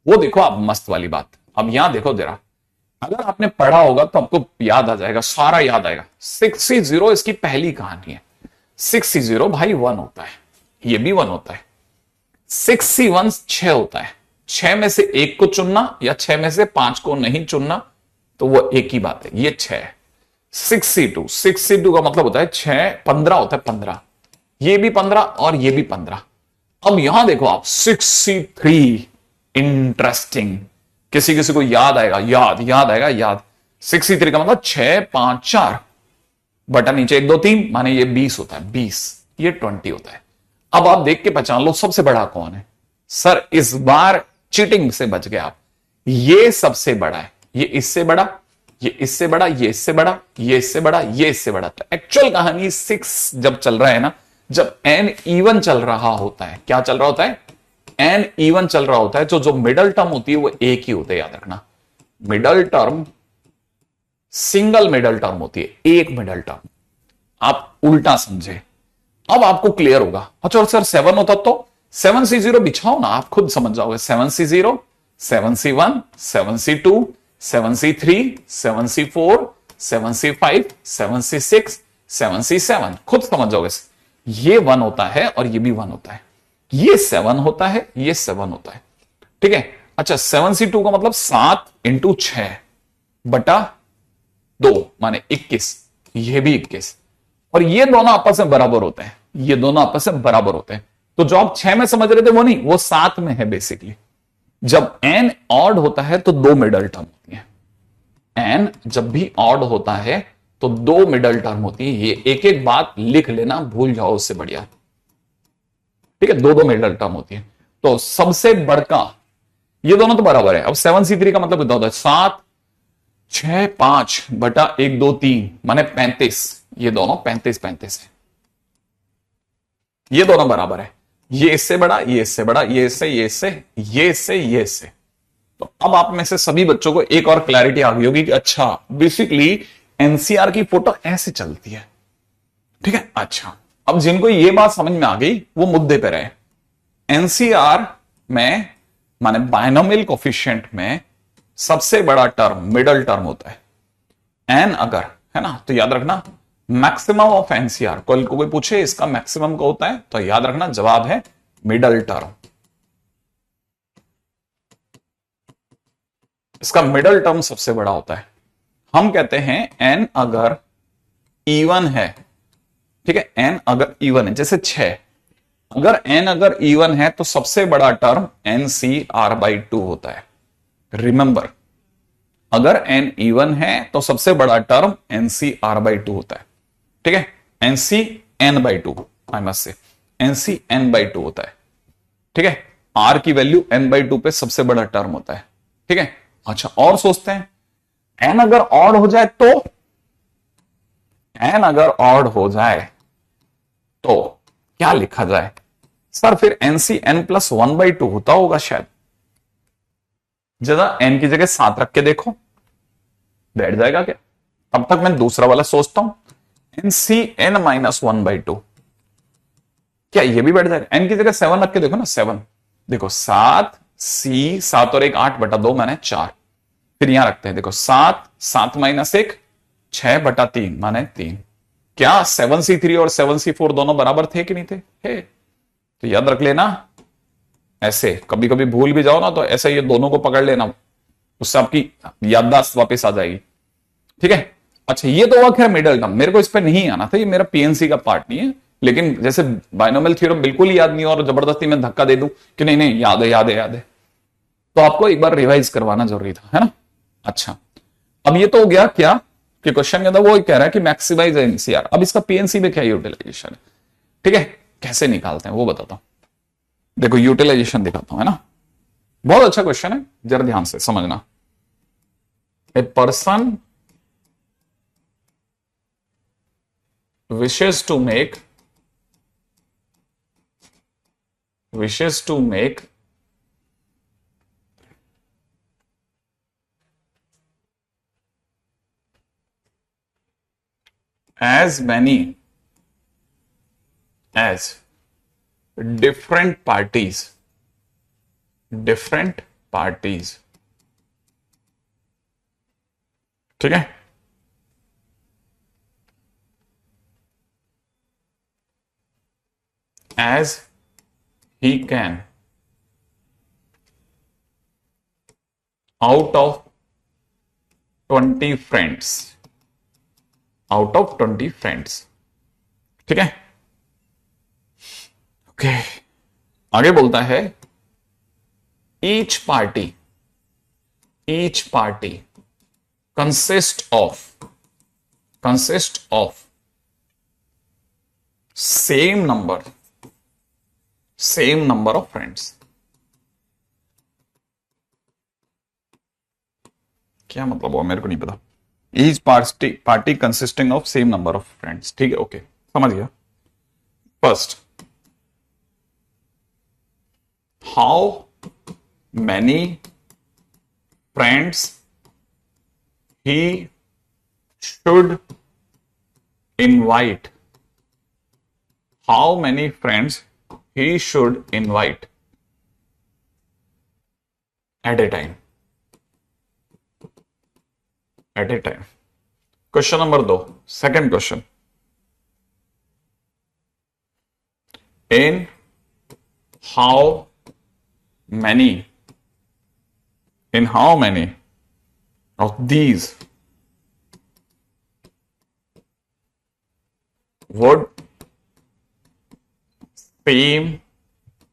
वो देखो आप, मस्त वाली बात। अब यहां देखो जरा, अगर आपने पढ़ा होगा तो आपको याद आ जाएगा, सारा याद आएगा। 6C0 इसकी पहली कहानी है। 6C0 भाई 1 होता है, ये भी 1 होता है। 6C1 6 होता है। 6 में से 1 को चुनना या 6 में से 5 को नहीं चुनना, तो वो एक ही बात है, ये 6 है। 6C2 का मतलब होता है 6, 15 होता है, 15। ये भी 15 और ये भी 15। अब यहां देखो आप 6C3, इंटरेस्टिंग। किसी किसी को याद आएगा, याद आएगा, याद। 6C3 का मतलब 6, 5, 4 बटा नीचे 1, 2, 3, माने ये 20 होता है। 20, ये 20 होता है। अब आप देख के पहचान लो सबसे बड़ा कौन है। सर इस बार चीटिंग से बच गए आप। ये सबसे बड़ा है, ये इससे बड़ा, ये इससे बड़ा, ये इससे बड़ा, ये इससे बड़ा, ये इससे बड़ा। तो एक्चुअल कहानी 6 जब चल रहा है ना, जब n इवन चल रहा होता है, क्या चल रहा होता है, n इवन चल रहा होता है, जो मिडल टर्म होती है वो एक ही होता है, याद रखना। Middle term single middle term होती है, एक मिडल टर्म। आप उल्टा समझे अब आपको क्लियर होगा। अच्छा सर 7 होता तो 7C0 बिछाओ ना, आप खुद समझ जाओगे। 7C0, 7C1, 7C2, 7C3, 7C4, 7C5, 7C6, 7C7, खुद समझ जाओगे। ये 1 होता है और ये भी 1 होता है, ये 7 होता है, ये 7 होता है, ठीक है। अच्छा 7C2 का मतलब 7 इंटू 6 बटा 2 माने 21, ये भी 21, और ये दोनों आपस में बराबर होते हैं, ये दोनों आपस में बराबर होते हैं। तो जो आप 6 में समझ रहे थे वो नहीं, वो 7 में है बेसिकली। जब n ऑड होता है तो 2 मिडल टर्म होती है। n जब भी ऑड होता है तो 2 मिडल टर्म होती है। ये एक एक बात लिख लेना, भूल जाओ उससे बढ़िया, ठीक है। 2 मिडल टर्म होती है। तो सबसे बड़का, ये दोनों तो बराबर है। अब 7C3 का मतलब कितना होता है, 7, 6, 5 बटा 1, 2, 3 माने 35। ये दोनों 35 35 है, ये दोनों बराबर है। ये इससे बड़ा, ये इससे बड़ा, ये इससे, ये इससे, ये इससे, ये इससे। तो अब आप में से सभी बच्चों को एक और क्लैरिटी आ गई होगी कि अच्छा बेसिकली एनसीआर की फोटो ऐसे चलती है, ठीक है। अच्छा अब जिनको ये बात समझ में आ गई वो मुद्दे पे रहे। एनसीआर में माने बायनोमियल कोफिशिएंट में सबसे बड़ा टर्म मिडल टर्म होता है। एन अगर है ना, तो याद रखना मैक्सिमम ऑफ एनसीआर, कल को कोई पूछे इसका मैक्सिमम का होता है तो याद रखना जवाब है मिडल टर्म। इसका मिडल टर्म सबसे बड़ा होता है। हम कहते हैं एन अगर इवन है, ठीक है, एन अगर इवन है, जैसे 6, अगर एन अगर इवन है तो सबसे बड़ा टर्म NCR/2 होता है। रिमेंबर, अगर एन इवन है तो सबसे बड़ा टर्म NCR/2 होता है, ठीक है। NCN/2 I must say NCN/2 होता है, ठीक है। R की वैल्यू n/2 पे सबसे बड़ा टर्म होता है, ठीक है। अच्छा और सोचते हैं, n अगर ऑड हो जाए तो, n अगर ऑड हो जाए तो क्या लिखा जाए सर, फिर NCN+1/2 होता होगा शायद। जरा n की जगह 7 रख के देखो, बैठ जाएगा क्या। तब तक मैं दूसरा वाला सोचता हूं, NCN-1/2, क्या ये भी बैठ जाएगा। n की जगह 7 रख के देखो ना, 7 देखो, 7 और 1 8/2 माने 4। फिर यहां रखते हैं, देखो 7 माइनस 1 6/3 माने 3। क्या 7C3 और 7C4 दोनों बराबर थे कि नहीं थे? है। तो याद रख लेना, ऐसे कभी कभी भूल भी जाओ ना तो ऐसे ये दोनों को पकड़ लेना, उससे आपकी याददाश्त वापस आ जाएगी, ठीक है। अच्छा ये तो हुआ खैर मिडल टर्म, मेरे को इस पर नहीं आना था, ये मेरा पीएनसी का पार्ट नहीं है। लेकिन जैसे बाइनोमियल थ्योरम बिल्कुल ही याद नहीं और जबरदस्ती में धक्का दे दूं कि नहीं नहीं याद है याद है याद है, तो आपको एक बार रिवाइज करवाना जरूरी था, है ना। अच्छा अब ये तो हो गया क्या कि क्वेश्चन के अंदर वो कह रहा है कि मैक्सिमाइज एनसीआर। अब इसका पीएनसी में क्या यूटिलाइजेशन है, ठीक है, कैसे निकालते हैं वो बताता हूं। देखो यूटिलाइजेशन दिखाता हूं, है ना। बहुत अच्छा क्वेश्चन है, जरा ध्यान से समझना। A person wishes to make as many as different parties, ठीक है। as he can out of 20 friends, ठीक है। ओके आगे बोलता है each party consists of same number of friends। क्या मतलब हुआ मेरे को नहीं पता। each party consisting of same number of friends, ठीक है, ओके समझ गया। First, how many friends he should invite, how many friends he should invite at a time, at a time. Question number 2, second question, in how many, in how many of these would same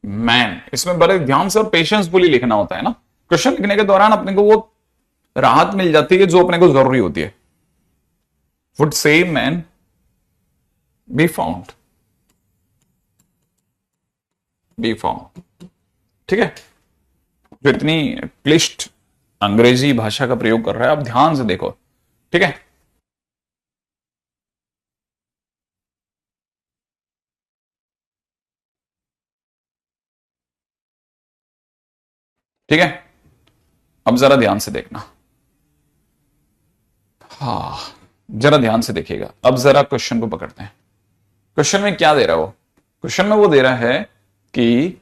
man, इसमें बड़े ध्यान से और patiencefully लिखना होता है ना। Question लिखने के दौरान अपने को वो राहत मिल जाती है जो अपने को जरूरी होती है। Would same man be found, be found, ठीक है। जो इतनी क्लिष्ट अंग्रेजी भाषा का प्रयोग कर रहा है, आप ध्यान से देखो, ठीक है। ठीक है, अब जरा ध्यान से देखना, हाँ जरा ध्यान से देखिएगा। अब जरा क्वेश्चन को पकड़ते हैं। क्वेश्चन में क्या दे रहा है वो? क्वेश्चन में वो दे रहा है कि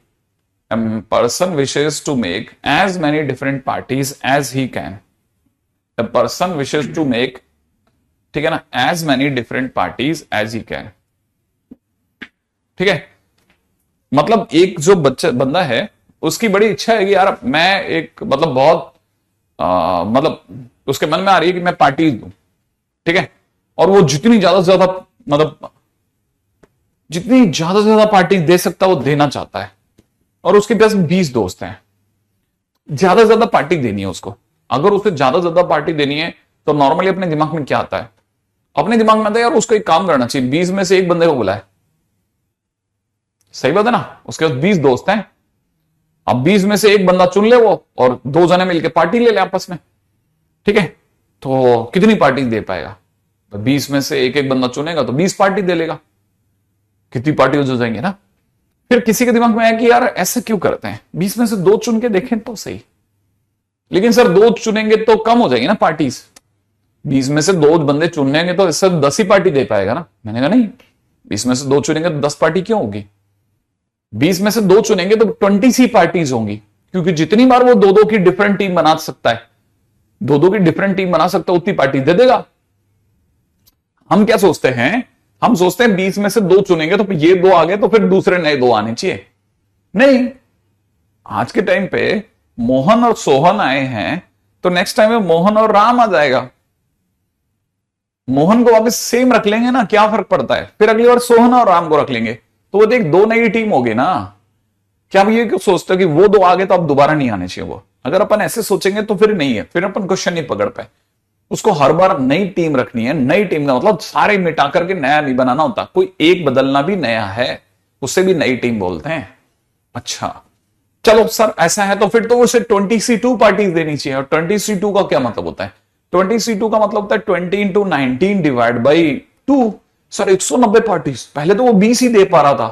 person wishes to make as many different parties as he can, the person wishes to make, ठीक है ना, as many different parties as he can, ठीक है। मतलब एक जो बच्चा बंदा है उसकी बड़ी इच्छा है कि यार मैं एक मतलब बहुत मतलब उसके मन में आ रही है कि मैं पार्टी दूं, ठीक है। और वो जितनी ज्यादा से ज्यादा मतलब जितनी ज्यादा से ज्यादा पार्टी दे सकता है वो देना चाहता है। और उसके पास 20 दोस्त हैं, ज्यादा से ज्यादा पार्टी देनी है उसको। अगर उसे ज्यादा से ज्यादा पार्टी देनी है तो नॉर्मली अपने दिमाग में क्या आता है? अपने दिमाग में आता है यार उसको एक काम करना चाहिए, 20 में से एक बंदे को बुलाए। सही बात है ना, उसके पास 20 दोस्त हैं, अब 20 में से एक बंदा चुन ले वो, और 2 जने मिलकर पार्टी ले ले आपस में, ठीक है। तो कितनी पार्टी दे पाएगा? तो 20 में से एक एक बंदा चुनेगा तो 20 पार्टी दे लेगा, कितनी पार्टी हो जाएंगे ना। फिर किसी के दिमाग में आया कि यार ऐसे क्यों करते हैं, 20 में से 2 चुन के देखें तो सही। लेकिन सर 2 चुनेंगे तो कम हो जाएगी ना पार्टीज, 20 में से 2 बंदे चुनेंगे तो इससे 10 ही पार्टी दे पाएगा ना। मैंने कहा नहीं, 20 में से 2 चुनेंगे तो 10 पार्टी क्यों होगी? 20 में से 2 चुनेंगे तो 20 ही पार्टीज होंगी, क्योंकि जितनी बार वो 2-2 की डिफरेंट टीम बना सकता है, 2-2 की डिफरेंट टीम बना सकता है, उतनी पार्टी दे देगा। हम क्या सोचते हैं? हम सोचते हैं 20 में से 2 चुनेंगे तो ये 2 आ गए तो फिर दूसरे नए 2 आने चाहिए। नहीं, आज के टाइम पे मोहन और सोहन आए हैं तो नेक्स्ट टाइम में मोहन और राम आ जाएगा। मोहन को वापस सेम रख लेंगे ना, क्या फर्क पड़ता है? फिर अगली बार सोहन और राम को रख लेंगे तो वो देख 2 नई टीम होगी ना। क्या आप ये क्यों सोचते हो कि वो 2 आ गए तो अब दोबारा नहीं आने चाहिए वो? अगर अपन ऐसे सोचेंगे तो फिर नहीं है, फिर अपन क्वेश्चन नहीं पकड़ पाए। उसको हर बार नई टीम रखनी है। नई टीम का मतलब सारे मिटा करके नया नहीं बनाना होता, कोई एक बदलना भी नया है, उसे भी नई टीम बोलते हैं। अच्छा चलो सर ऐसा है तो फिर तो उसे 20C2 पार्टीज देनी चाहिए। और 20C2 का क्या मतलब होता है? 20C2 का मतलब होता है 20 into 19 divide by 2। Sir 190 parties, पहले तो वो 20 ही दे पा रहा था,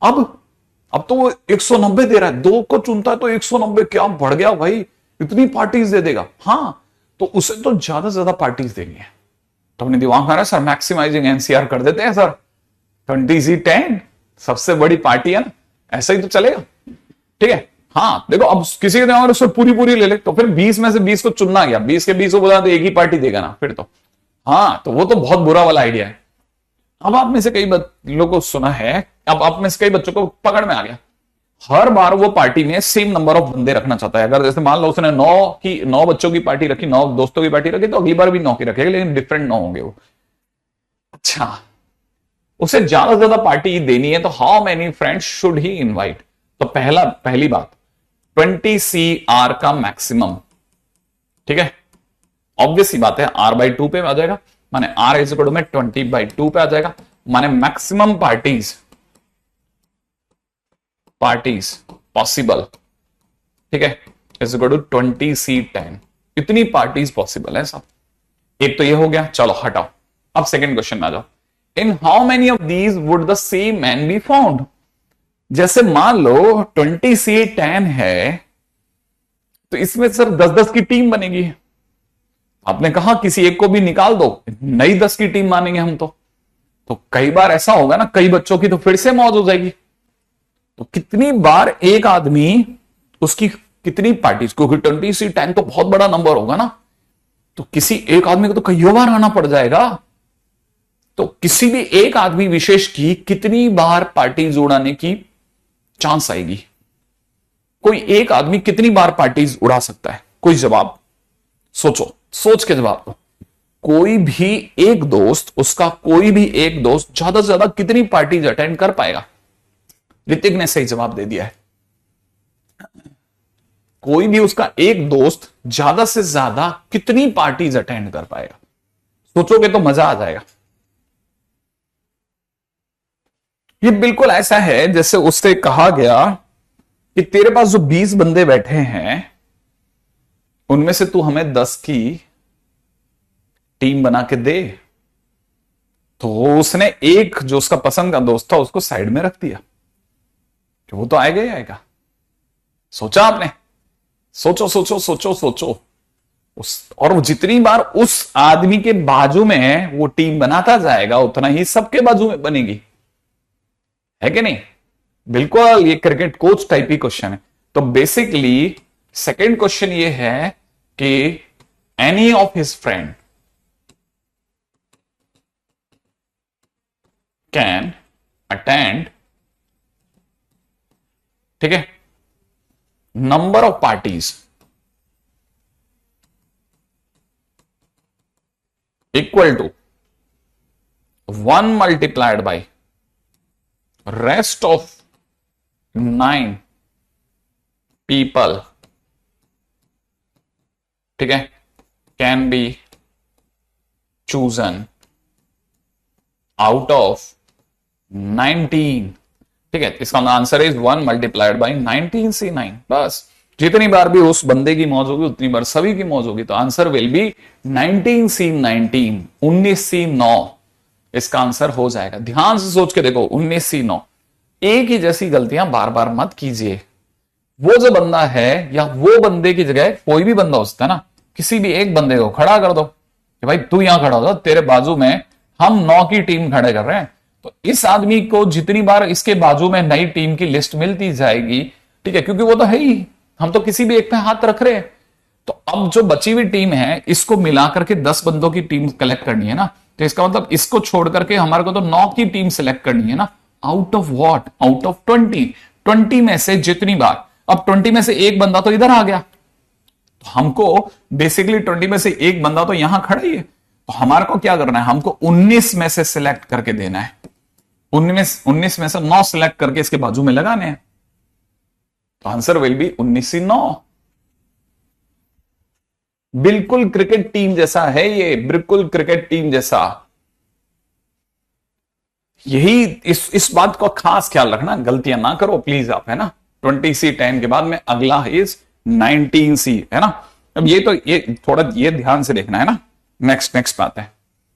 अब तो वो 190 दे रहा है। 2 को चुनता है तो 190, क्या बढ़ गया भाई, इतनी पार्टीज दे देगा। हाँ तो उसे तो ज्यादा से ज्यादा पार्टीज देनी है। तो अपने दिमाग में आ रहा है सर मैक्सिमाइजिंग एनसीआर कर देते हैं सर, 20C10 सबसे बड़ी पार्टी है ना, ऐसा ही तो चलेगा, ठीक है। हाँ देखो अब किसी के दिमाग में उसको पूरी ले ले तो फिर 20 में से 20 को चुनना गया, 20 के 20 को बोला तो एक ही पार्टी देगा ना फिर तो। हाँ तो वो तो बहुत बुरा वाला आइडिया है। अब आप में से कई लोगों को सुना है, अब आप में से कई बच्चों को पकड़ में आ गया, हर बार वो पार्टी में सेम नंबर ऑफ बंदे रखना चाहता है। अगर जैसे मान लो उसने 9 बच्चों की पार्टी रखी, 9 दोस्तों की पार्टी रखी, तो अगली बार भी 9 की रखेगा, लेकिन डिफरेंट 9 होंगे वो। अच्छा उसे ज्यादा से ज्यादा पार्टी देनी है तो how many friends should he invite? तो पहली बात 20CR का मैक्सिमम, ठीक है। ऑब्वियस ही बात है R/2 पे आ जाएगा, माने R इज इक्वल टू में 20/2 पे आ जाएगा, माने मैक्सिमम पार्टीज पॉसिबल, ठीक है, इज इक्वल टू 20C10। इतनी पार्टीज पॉसिबल है साहब। एक तो ये हो गया, चलो हटाओ। अब सेकंड क्वेश्चन में आ जाओ, in how many of these would the same man be found? जैसे मान लो 20C10 है तो इसमें सर 10-10 की टीम बनेगी। आपने कहा किसी एक को भी निकाल दो, नई 10 की टीम मानेंगे हम तो तो कई बार ऐसा होगा ना, कई बच्चों की तो फिर से मौत हो जाएगी। तो कितनी बार एक आदमी, उसकी कितनी पार्टीज, क्योंकि 20 से 10 तो बहुत बड़ा नंबर होगा ना, तो किसी एक आदमी को तो कईयों बार आना पड़ जाएगा। तो किसी भी एक आदमी विशेष की कितनी बार पार्टीज उड़ाने की चांस आएगी? कोई एक आदमी कितनी बार पार्टीज उड़ा सकता है? कोई जवाब सोचो, सोच के जवाब दो। कोई भी एक दोस्त, उसका कोई भी एक दोस्त ज्यादा से ज्यादा कितनी पार्टीज अटेंड कर पाएगा? ऋतिक ने सही जवाब दे दिया है। कोई भी उसका एक दोस्त ज्यादा से ज्यादा कितनी पार्टीज अटेंड कर पाएगा? सोचोगे तो मजा आ जाएगा। ये बिल्कुल ऐसा है जैसे उससे कहा गया कि तेरे पास जो 20 बंदे बैठे हैं, उनमें से तू हमें 10 की टीम बना के दे। तो उसने एक जो उसका पसंद का दोस्त था उसको साइड में रख दिया कि वो तो आएगा ही आएगा। सोचा आपने? सोचो सोचो सोचो सोचो। और जितनी बार उस आदमी के बाजू में वो टीम बनाता जाएगा, उतना ही सबके बाजू में बनेगी, है कि नहीं? बिल्कुल, ये क्रिकेट कोच टाइप ही क्वेश्चन है। तो बेसिकली सेकंड क्वेश्चन ये है कि any of his friend can attend, ठीक है, number of parties equal to 1 multiplied by rest of 9 people, ठीक है, can be chosen out of 19, ठीक है। इसका answer is 1 multiplied by 19C9। बस जितनी बार भी उस बंदे की मौज होगी उतनी बार सभी की मौज होगी, तो answer will be 19C19, 19C9 इसका आंसर हो जाएगा। ध्यान से सोच के देखो, 19C9। एक ही जैसी गलतियां बार बार मत कीजिए। वो जो बंदा है या वो बंदे की जगह कोई भी बंदा हो सकता है ना, किसी भी एक बंदे को खड़ा कर दो कि भाई तू यहां खड़ा हो, तेरे बाजू में हम 9 की टीम खड़े कर रहे हैं। तो इस आदमी को जितनी बार इसके बाजू में नई टीम की लिस्ट मिलती जाएगी, ठीक है, क्योंकि वो तो है ही, हम तो किसी भी एक पे हाथ रख रहे हैं। तो अब जो बची हुई टीम है, इसको मिलाकर के 10 बंदों की टीम कलेक्ट करनी है ना, तो इसका मतलब इसको छोड़ करके हमारे को तो 9 की टीम सिलेक्ट करनी है ना। Out of what? Out of 20 में से जितनी बार, अब 20 में से एक बंदा तो इधर आ गया, तो हमको बेसिकली 20 में से एक बंदा तो यहां खड़ा ही है, तो हमारे को क्या करना है? हमको 19 में से सिलेक्ट करके देना है। 19 में से 9 सिलेक्ट करके इसके बाजू में लगाने हैं, तो आंसर विल बी 19C9। बिल्कुल क्रिकेट टीम जैसा है ये, बिल्कुल क्रिकेट टीम जैसा। यही इस बात का खास ख्याल रखना, गलतियां ना करो प्लीज आप, है ना। 20C10 के बाद में अगला इज 19C, है ना। अब ये थोड़ा ये ध्यान से देखना है ना। नेक्स्ट बात है,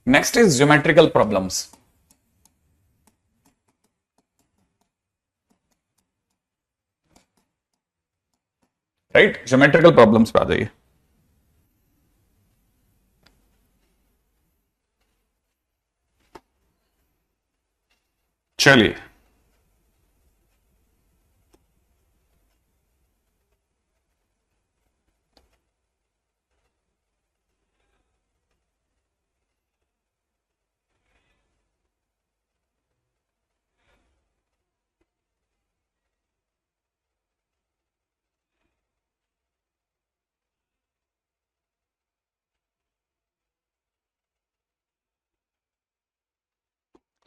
next is geometrical problems, right. Geometrical problems पे आ जाइए। चलिए,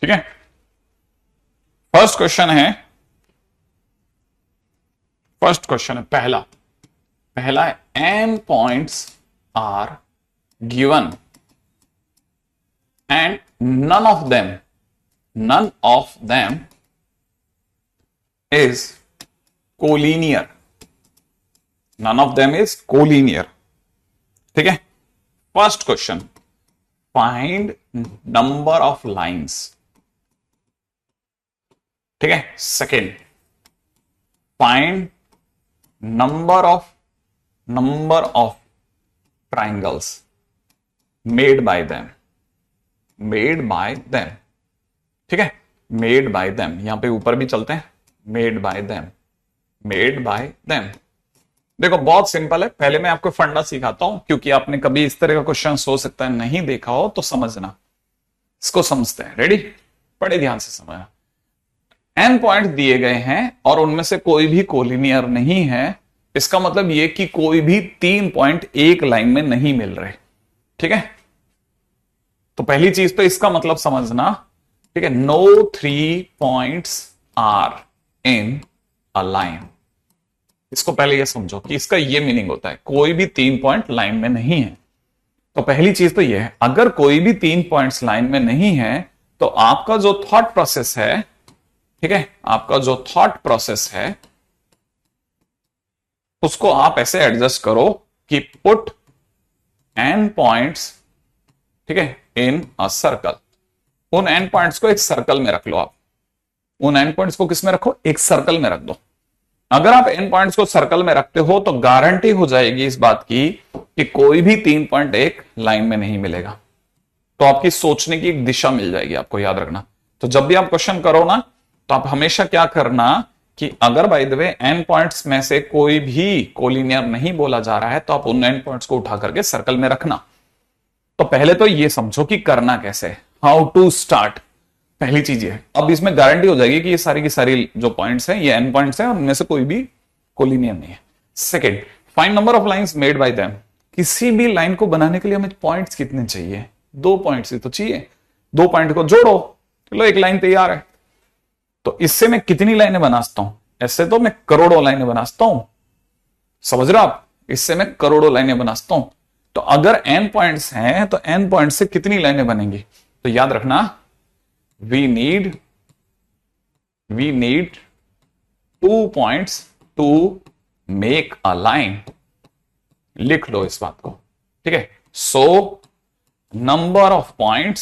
ठीक है। फर्स्ट क्वेश्चन है, पहला है m points are given and none of them is collinear, ठीक है। First question, find number of lines, ठीक है। Second, find number of triangles made by them, ठीक है, मेड बाय देम, यहां पे ऊपर भी चलते हैं, made by them, made by them. देखो बहुत सिंपल है, पहले मैं आपको फंडा सिखाता हूं, क्योंकि आपने कभी इस तरह का क्वेश्चन हो सकता है नहीं देखा हो, तो समझना, इसको समझते हैं। रेडी, बड़े ध्यान से समझना। एन पॉइंट दिए गए हैं और उनमें से कोई भी कोलिनियर नहीं है, इसका मतलब यह कि कोई भी 3 पॉइंट एक लाइन में नहीं मिल रहे। ठीक है, तो पहली चीज तो इसका मतलब समझना, ठीक है, no 3 points are in a line. इसको पहले यह समझो कि इसका यह मीनिंग होता है, कोई भी 3 पॉइंट लाइन में नहीं है। तो पहली चीज तो यह है, अगर कोई भी 3 पॉइंट्स लाइन में नहीं है, तो आपका जो थॉट प्रोसेस है, ठीक है, आपका जो थॉट प्रोसेस है उसको आप ऐसे एडजस्ट करो कि पुट एन पॉइंट्स, ठीक है, इन अ सर्कल। उन एन पॉइंट्स को एक सर्कल में रख लो आप, उन एन पॉइंट्स को किस में रखो, एक सर्कल में रख दो। अगर आप एन पॉइंट्स को सर्कल में रखते हो तो गारंटी हो जाएगी इस बात की कि कोई भी 3 पॉइंट एक लाइन में नहीं मिलेगा। तो आपकी सोचने की एक दिशा मिल जाएगी, आपको याद रखना। तो जब भी आप क्वेश्चन करो ना, तो आप हमेशा क्या करना कि अगर by the way N points में से कोई भी कोलिनियर नहीं बोला जा रहा है, तो आप उन एन पॉइंट्स को उठा करके सर्कल में रखना। तो पहले तो ये समझो कि करना कैसे, हाउ टू स्टार्ट, पहली चीज है। अब इसमें गारंटी हो जाएगी कि ये सारी की सारी जो पॉइंट्स हैं ये एन पॉइंट्स हैं और उनमें से कोई भी कोलिनियर नहीं है। Second, find number of lines made by them. किसी भी लाइन को बनाने के लिए हमें पॉइंट्स कितने चाहिए, 2 पॉइंट्स ही तो चाहिए। 2 पॉइंट को जोड़ो, चलो एक लाइन तैयार है। तो इससे मैं कितनी लाइनें बना सकता हूं, ऐसे तो मैं करोड़ों लाइनें बना सकता हूं, समझ रहे हो आप, इससे मैं करोड़ों लाइनें बना सकता हूं। तो अगर एन पॉइंट्स हैं तो एन पॉइंट से कितनी लाइनें बनेंगी, तो याद रखना we need 2 points to make a line। लिख लो इस बात को, ठीक है। So number of points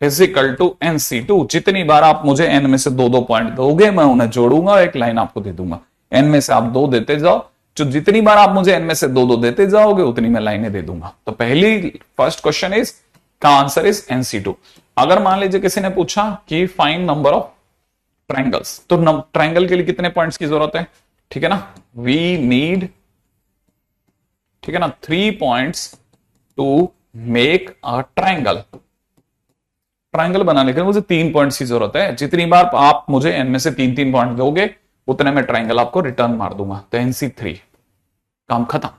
is equal to NC2। जितनी बार आप मुझे एन में से 2-2 पॉइंट दोगे, मैं उन्हें जोड़ूंगा, एक लाइन आपको दे दूंगा। एन में से आप 2 देते जाओ, जो जितनी बार आप मुझे एन में से 2-2 देते जाओगे उतनी मैं लाइनें दे दूंगा। तो पहली फर्स्ट क्वेश्चन इज का आंसर इज NC2। अगर मान लीजिए किसी ने पूछा कि फाइंड नंबर ऑफ ट्रायंगल्स, तो ट्रायंगल के लिए कितने पॉइंट्स की जरूरत है, ठीक है ना, वी नीड, ठीक है ना, 3 points to make a triangle. Triangle बनाने के लिए मुझे 3 पॉइंट्स की जरूरत है। जितनी बार आप मुझे एन में से 3-3 पॉइंट दोगे उतने में ट्रायंगल आपको रिटर्न मार दूंगा। तो NC3, काम खत्म,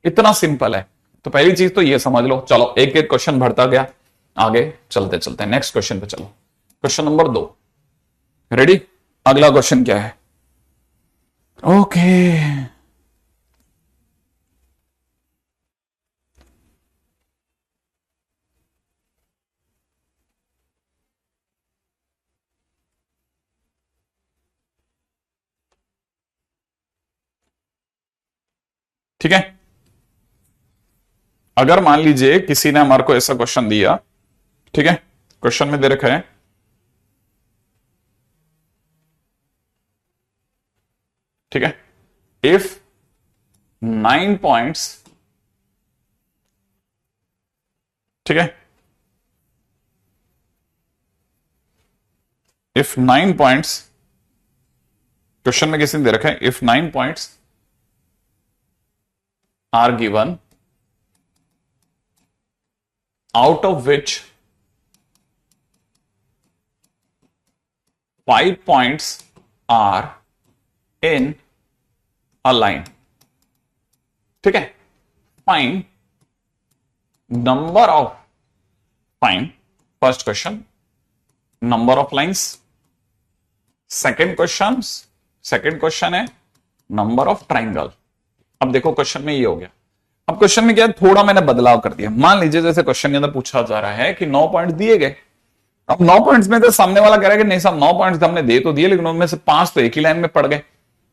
इतना सिंपल है। तो पहली चीज तो ये समझ लो। चलो एक एक क्वेश्चन बढ़ता गया, आगे चलते चलते नेक्स्ट क्वेश्चन पे चलो। Question number 2, ready. अगला क्वेश्चन क्या है, ओके ठीक है। अगर मान लीजिए किसी ने हमारे को ऐसा क्वेश्चन दिया, ठीक है, क्वेश्चन में दे रखा है, ठीक है, इफ 9 पॉइंट्स, ठीक है, इफ 9 पॉइंट्स, क्वेश्चन में किसी ने दे रखा है if 9 points are given out of which 5 points are in a line, ठीक है। Find number of, find first question number of lines, second question है नंबर ऑफ ट्राइंगल। अब देखो क्वेश्चन में ये हो गया। अब क्वेश्चन में क्या है, थोड़ा मैंने बदलाव कर दिया। मान लीजिए जैसे क्वेश्चन के अंदर पूछा जा रहा है कि 9 पॉइंट दिए गए। अब 9 पॉइंट्स में तो सामने वाला कह रहा है कि नहीं साहब 9 पॉइंट्स हमने दे तो दिए, लेकिन उनमें से 5 तो एक ही लाइन में पड़ गए।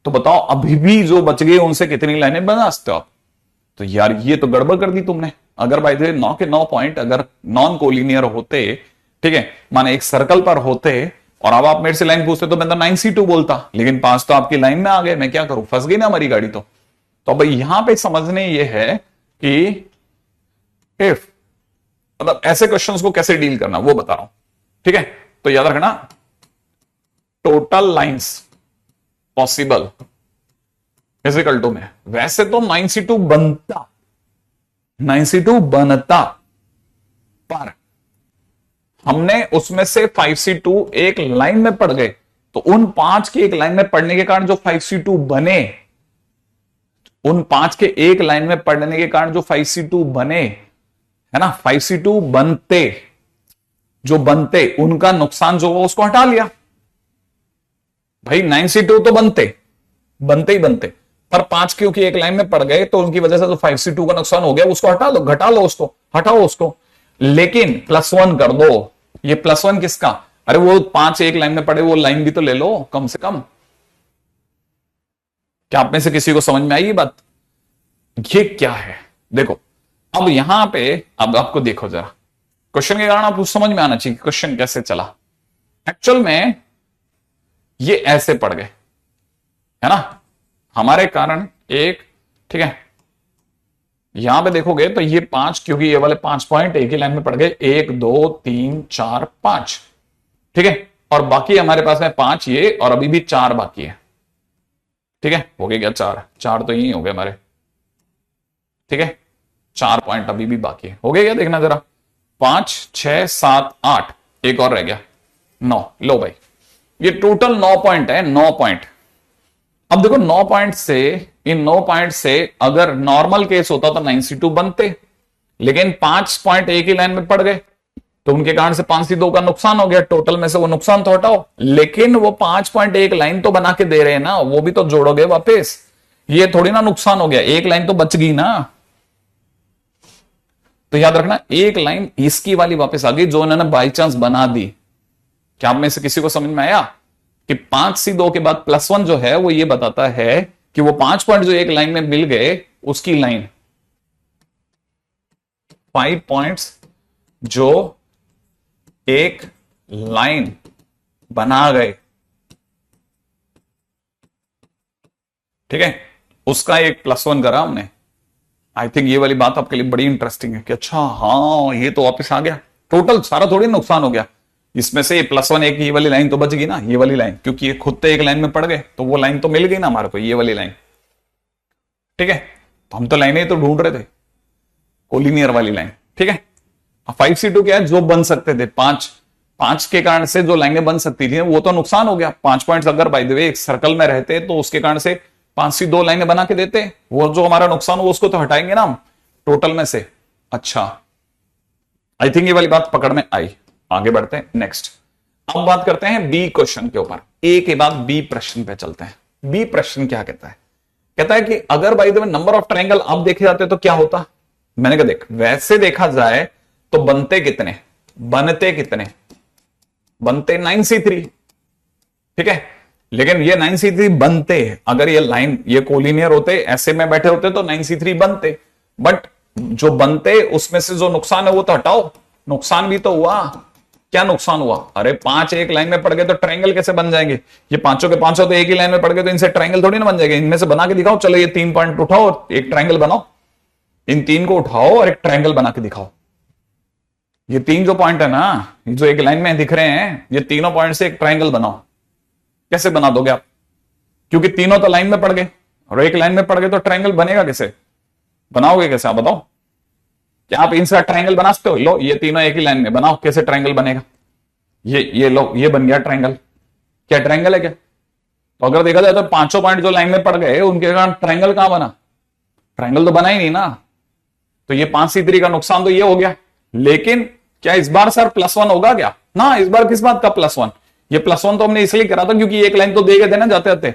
तो बताओ अभी भी जो बच गए उनसे कितनी लाइनें बना सकते हो आप। तो यार ये तो गड़बड़ कर दी तुमने। अगर भाई 9 के 9 पॉइंट अगर नॉन कोलिनियर होते, ठीक है, माने एक सर्कल पर होते, और अब आप मेरे से लाइन पूछते तो मैं तो 9C2 बोलता, लेकिन 5 तो आपकी लाइन में आ गए, मैं क्या करूं, फंस गई ना हमारी गाड़ी। तो भाई यहां पे समझने ये है कि इफ, मतलब ऐसे क्वेश्चंस को कैसे डील करना वो बता रहा हूं, ठीक है। तो याद रखना, total lines possible is equal to में, वैसे तो 9C2 बनता, 9C2 बनता, पर हमने उसमें से 5C2 एक लाइन में पड़ गए, तो उन 5 की एक लाइन में पड़ने के कारण जो 5C2 बने, उन 5 के एक लाइन में पड़ने के कारण जो 5C2 बने, है ना, 5C2 बनते, जो बनते उनका नुकसान जो हुआ उसको हटा लिया। भाई 9C2 तो बनते बनते ही बनते, पर 5 क्योंकि एक लाइन में पड़ गए तो उनकी वजह से जो 5C2 का नुकसान हो गया उसको हटा लो, घटा लो उसको, हटाओ उसको, लेकिन +1 कर दो। ये +1 किसका? अरे वो 5 एक लाइन में पड़े, वो लाइन भी तो ले लो कम से कम। क्या आप में से किसी को समझ में आई ये बात? ये क्या है देखो, अब यहां पे अब आपको देखो जरा, क्वेश्चन के कारण आपको समझ में आना चाहिए क्वेश्चन कैसे चला। एक्चुअल में ये ऐसे पड़ गए, है ना, हमारे कारण एक, ठीक है, यहां पे देखोगे तो ये 5, क्योंकि ये वाले 5 पॉइंट एक ही लाइन में पड़ गए, 1 2 3 4 5, ठीक है, और बाकी हमारे पास में 5 ये, और अभी भी 4 बाकी है, ठीक है, हो गया क्या 4, 4 तो यही हो गए हमारे, ठीक है, 4 पॉइंट अभी भी बाकी है, हो गया क्या, देखना जरा, 5 6 7 8, एक और रह गया 9, लो भाई, ये टोटल 9 पॉइंट है, 9 पॉइंट। अब देखो 9 पॉइंट से, इन 9 पॉइंट से अगर नॉर्मल केस होता तो 9C2 बनते, लेकिन 5 पॉइंट एक ही लाइन में पड़ गए तो उनके कारण से 5C2 का नुकसान हो गया, टोटल में से वो नुकसान तो हटाओ, लेकिन वो 5 पॉइंट एक लाइन तो बना के दे रहे हैं ना, वो भी तो जोड़ोगे वापस, ये थोड़ी ना नुकसान हो गया, एक लाइन तो बच गई ना। तो याद रखना, एक लाइन इसकी वाली वापस आ गई जो इन्होंने बाई चांस बना दी। क्या आप में से किसी को समझ में आया कि 5C2 के बाद +1 जो है वो ये बताता है कि वो 5 पॉइंट जो एक लाइन में मिल गए उसकी लाइन, 5 पॉइंट्स जो एक लाइन बना गए, ठीक है, उसका एक +1 करा हमने। आई थिंक ये वाली बात आपके लिए बड़ी इंटरेस्टिंग है कि अच्छा हाँ ये तो वापस आ गया, टोटल सारा थोड़ी नुकसान हो गया, इसमें से +1 एक ये वाली लाइन तो बच गई ना, ये वाली लाइन, क्योंकि ये खुद तो एक लाइन में पड़ गए तो वो लाइन तो मिल गई ना हमारे को, ये वाली लाइन, ठीक है, तो हम तो लाइनें तो ढूंढ रहे थे, कोलिनियर वाली लाइन, ठीक है। 5C2 क्या है, जो बन सकते थे, 5 के कारण से जो लाइनें बन सकती थी वो तो नुकसान हो गया, 5 पॉइंट्स अगर बाय द वे एक सर्कल में रहते तो उसके कारण से 5C2 लाइनें बना के देते, वो जो हमारा नुकसान हो उसको तो हटाएंगे ना हम टोटल में से। अच्छा, आई थिंक ये वाली बात पकड़ में आई, आगे बढ़ते हैं नेक्स्ट। अब बात करते हैं बी क्वेश्चन के ऊपर, ए के बाद बी प्रश्न पे चलते हैं। बी प्रश्न क्या कहता है? कहता है कि अगर by the way number of triangle अब देखे जाते तो क्या होता। मैंने कहा देख, वैसे देखा जाए तो बनते कितने, बनते कितने, बनते 9C3, ठीक है, लेकिन ये 9C3 बनते, अगर ये लाइन ये कोलिनियर होते, ऐसे में बैठे होते तो 9C3 बनते, बट जो बनते उसमें से जो नुकसान है वो तो हटाओ, नुकसान भी तो हुआ। क्या नुकसान हुआ? अरे 5 एक लाइन में पड़ गए तो ट्रायंगल कैसे बन जाएंगे? ये पांचों के पांचों तो एक ही लाइन में पड़ गए तो इनसे ट्रायंगल थोड़ी ना बन जाएंगे, इनमें से बना के दिखाओ, चलो ये 3 पॉइंट उठाओ और एक ट्रायंगल बनाओ, इन 3 को उठाओ और एक ट्रायंगल बना के दिखाओ। ये 3 जो पॉइंट है ना, ये जो एक लाइन में दिख रहे हैं, ये तीनों पॉइंट से एक ट्रायंगल बनाओ। कैसे बना दोगे आप? क्योंकि तीनों तो लाइन में पड़ गए और एक लाइन में पड़ गए तो ट्रायंगल बनेगा कैसे? बनाओगे कैसे आप बताओ? क्या आप इनसे ट्रायंगल बना सकते हो? लो ये तीनों एक ही लाइन में बनाओ, कैसे ट्रायंगल बनेगा? ये लो, ये बन गया ट्रायंगल। क्या ट्रायंगल है क्या? तो अगर देखा जाए तो पांचों पॉइंट जो लाइन में पड़ गए उनके कारण ट्रायंगल कहां बना? ट्रायंगल तो बना ही नहीं ना। तो ये 5C3 का नुकसान तो ये हो गया, लेकिन क्या इस बार सर +1 होगा क्या? ना, इस बार किस बात का +1? ये +1 तो हमने इसलिए करा था क्योंकि एक लाइन तो दे गए थे ना जाते जाते,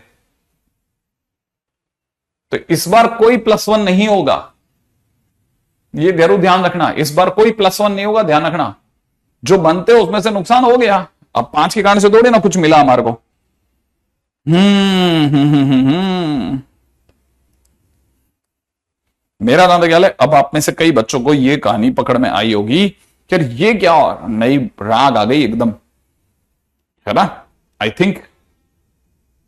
तो इस बार कोई +1 नहीं होगा, ये जरूर ध्यान रखना, इस बार कोई +1 नहीं होगा, ध्यान रखना। जो बनते उसमें से नुकसान हो गया, अब 5 के कारण से थोड़ी ना कुछ मिला हमारे को। मेरा नाम ख्याल है अब आप में से कई बच्चों को ये कहानी पकड़ में आई होगी कि ये क्या और नई राग आ गई एकदम, है ना। आई थिंक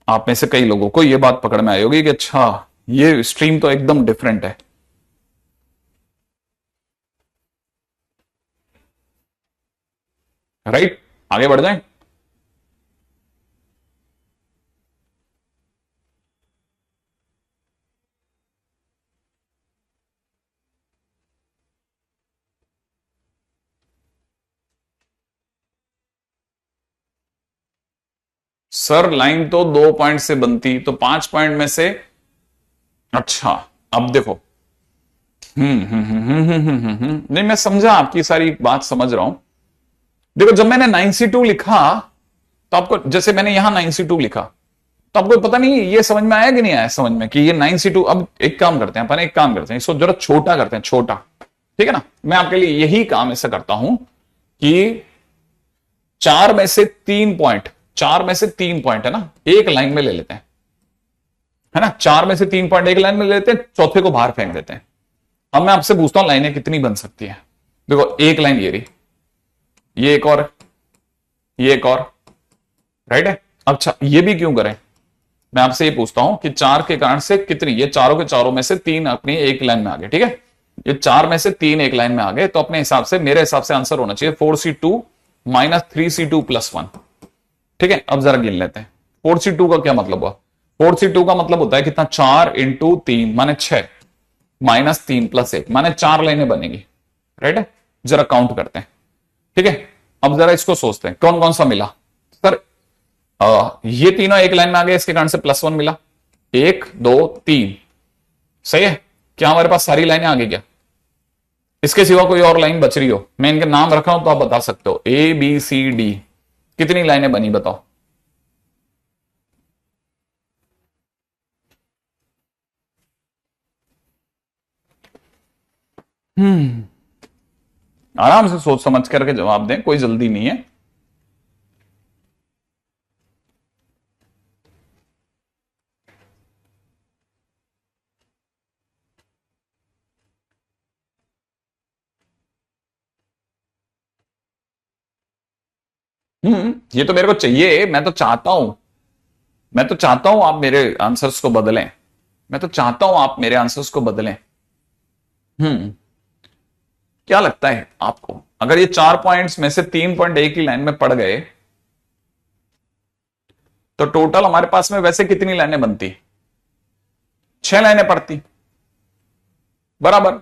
आप में से कई लोगों को ये बात पकड़ में आई होगी कि अच्छा ये स्ट्रीम तो एकदम डिफरेंट है। राइट, आगे बढ़ जाएं। सर लाइन तो 2 पॉइंट से बनती, तो 5 पॉइंट में से, अच्छा अब देखो, नहीं मैं समझा, आपकी सारी बात समझ रहा हूं। देखो जब मैंने 9C2 लिखा, तो आपको, जैसे मैंने यहां 9C2 लिखा, तो आपको पता नहीं ये समझ में आया कि नहीं आया समझ में कि ये 9C2। अब एक काम करते हैं अपन, एक काम करते हैं, इसको जरा छोटा करते हैं, छोटा, ठीक है ना। मैं आपके लिए यही काम ऐसा करता हूं कि 4 में से 3 पॉइंट, 4 में से 3 पॉइंट है ना, एक लाइन में ले लेते हैं, है ना। 4 में से 3 पॉइंट एक लाइन में ले लेते हैं, चौथे को बाहर फेंक देते हैं। अब मैं आपसे पूछता हूं लाइनें कितनी बन सकती हैं। देखो एक लाइन ये रही, ये एक और, ये एक और, राइट है। अच्छा ये भी क्यों करें, मैं आपसे ये पूछता हूं कि 4 के कारण से कितनी, ये चारों के चारों में से 3 अपनी एक लाइन में आ गए, ठीक है। ये 4 में से 3 एक लाइन में आ गए, तो अपने हिसाब से, मेरे हिसाब से आंसर होना चाहिए 4C2 माइनस 3C2 प्लस 1, ठीक है। अब जरा गिन लेते हैं 4C2 का क्या मतलब हुआ। 4C2 का मतलब होता है कितना, 4 × 3 माने 6, माइनस 3 + 1 माने 4 लाइनें बनेगी, राइट है। जरा काउंट करते हैं, ठीक है। अब जरा इसको सोचते हैं कौन कौन सा मिला। सर ये तीनों एक लाइन में आ गए, इसके कारण से +1 मिला, 1 2 3, सही है। क्या हमारे पास सारी लाइनें आ गई क्या, इसके सिवा कोई और लाइन बच रही हो, मैं इनके नाम रखा हूं तो आप बता सकते हो, A B C D कितनी लाइनें बनी बताओ। आराम से सोच समझ करके जवाब दें, कोई जल्दी नहीं है। ये तो मेरे को चाहिए, मैं तो चाहता हूं आप मेरे आंसर्स को बदलें, मैं तो चाहता हूं आप मेरे आंसर्स को बदलें। हम्म क्या लगता है आपको, अगर ये 4 पॉइंट्स में से 3 पॉइंट एक ही लाइन में पड़ गए, तो टोटल हमारे पास में वैसे कितनी लाइनें बनती, 6 लाइनें पड़ती, बराबर।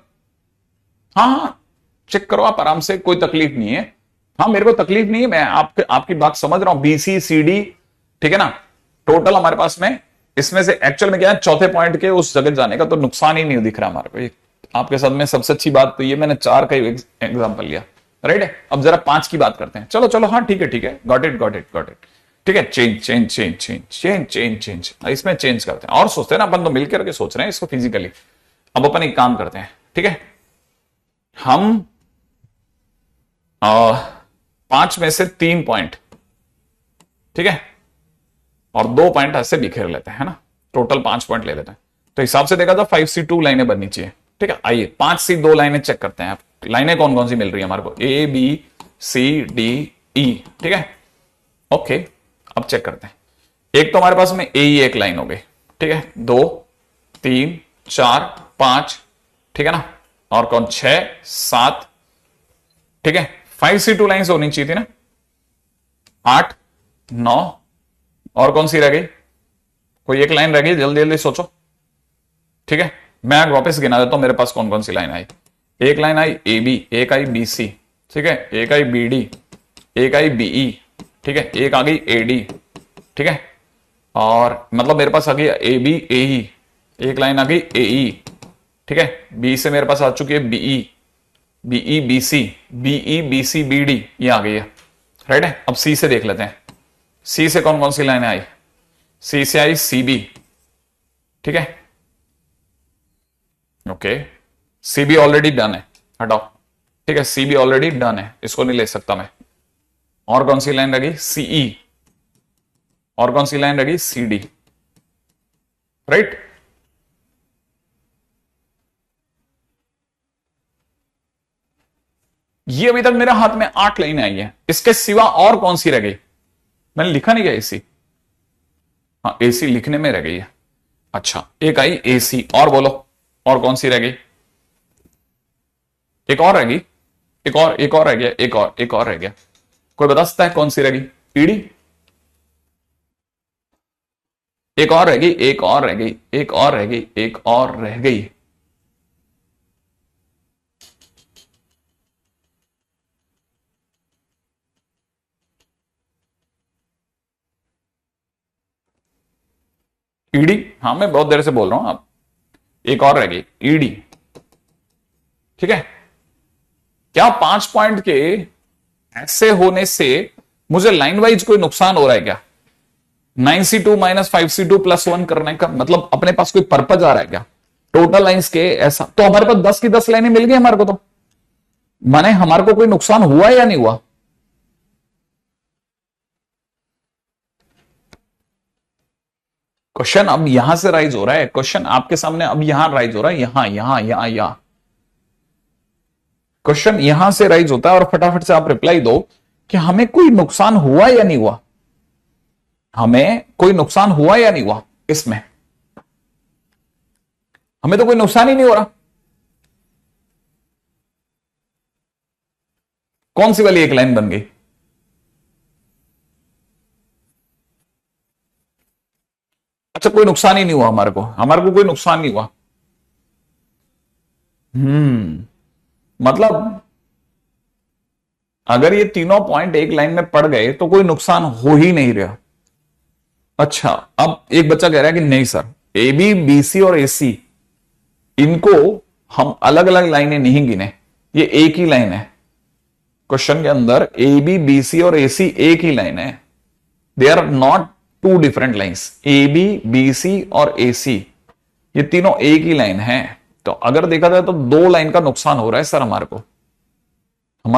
हाँ हाँ, चेक करो आप आराम से, कोई तकलीफ नहीं है। हाँ मेरे को तकलीफ नहीं है, मैं आपकी बात समझ रहा हूं, BC CD, ठीक है ना। टोटल हमारे पास में, इसमें से एक्चुअल में क्या है, चौथे पॉइंट के उस जगह जाने का तो नुकसान ही नहीं दिख रहा हमारे को। आपके साथ में सबसे अच्छी बात तो ये, मैंने 4 का एग्जाम्पल लिया, राइट है। अब जरा 5 की बात करते हैं, चलो चलो, हाँ ठीक है ठीक है, got it got it got it, ठीक है। Change change change change change change change, इसमें चेंज करते हैं और सोचते हैं ना, अपन तो मिलकर के सोच रहे हैं इसको फिजिकली। अब अपन एक काम करते हैं, ठीक है। हम 5 में से 3 पॉइंट, ठीक है, और 2 पॉइंट ऐसे बिखेर लेते हैं, है ना। टोटल 5 पॉइंट ले लेते हैं, तो हिसाब से देखा था 5C2 लाइनें बननी चाहिए, ठीक है। आइए 5C2 लाइनें चेक करते हैं। आप लाइनें कौन कौन सी मिल रही है हमारे को, ABCDE, ठीक है। ओके, अब चेक करते हैं। एक तो हमारे पास में ए ही एक लाइन हो गई, ठीक है। 2 3 4 5, ठीक है ना। और कौन, 6 7, ठीक है। 5C2 लाइन्स होनी चाहिए थी ना, 8 9, और कौन सी रह गई, कोई एक लाइन रह गई, जल्दी जल्दी सोचो, ठीक है। मैं वापस गिना देता हूं मेरे पास कौन कौन सी लाइन आई। एक लाइन आई AB, एक आई BC, ठीक है, एक आई BD, एक आई BE, ठीक है, एक आ गई AD, ठीक है। और मतलब मेरे पास आ गई AB AE, एक लाइन आ गई AE, ठीक है। B से मेरे पास आ चुकी है BE, BE BC, BE BC BD, ये आ गई है, राइट है। अब C से देख लेते हैं, C से कौन कौन सी लाइनें आई। C से आई CB, ठीक है, ओके। CB ऑलरेडी डन है, हटाओ, ठीक है। CB ऑलरेडी डन है, इसको नहीं ले सकता मैं। और कौन सी लाइन लगी, CE, और कौन सी लाइन लगी, CD, राइट। ये अभी तक मेरे हाथ में 8 लाइनें आई हैं, इसके सिवा और कौन सी रह गई, मैंने लिखा नहीं गया AC, हाँ AC लिखने में रह गई है। अच्छा एक आई AC, और बोलो और कौन सी रह गई, एक और रह गई, एक और रह गया, एक और रह गया, कोई बता सकता है कौन सी रह गई, PD, एक और रह गई, एक और रह गई, एक और रह गई, एक और रह गई। ईडी, हाँ मैं बहुत देर से बोल रहा हूं, आप एक और रह गई ईडी। ठीक है, क्या 5 पॉइंट के ऐसे होने से मुझे लाइन वाइज कोई नुकसान हो रहा है क्या? 9C2 माइनस 5C2 प्लस 1 करने का मतलब अपने पास कोई पर्पज आ रहा है क्या टोटल लाइंस के? ऐसा तो हमारे पास 10 की 10 लाइनें मिल गई हमारे को, तो माने हमारे को कोई नुकसान हुआ या नहीं हुआ? क्वेश्चन अब यहां से राइज हो रहा है, क्वेश्चन आपके सामने अब यहां राइज हो रहा है, यहां यहां यहां यहां क्वेश्चन यहां से राइज होता है, और फटाफट से आप रिप्लाई दो कि हमें कोई नुकसान हुआ या नहीं हुआ, हमें कोई नुकसान हुआ या नहीं हुआ इसमें? हमें तो कोई नुकसान ही नहीं हो रहा। कौन सी वाली एक लाइन बन गई? अच्छा, कोई नुकसान ही नहीं हुआ हमारे को कोई नुकसान नहीं हुआ। मतलब अगर ये तीनों पॉइंट एक लाइन में पड़ गए तो कोई नुकसान हो ही नहीं रहा। अच्छा, अब एक बच्चा कह रहा है कि नहीं sir, A B B C और ए सी इनको हम अलग अलग लाइनें नहीं गिने, ये एक ही लाइन है। क्वेश्चन के अंदर ए बी सी और ए सी एक ही लाइन है, they are not two different lines. A B C और ए सी ये तीनों एक ही लाइन है। तो अगर देखा जाए तो 2 लाइन का नुकसान हो रहा है सर, हमारे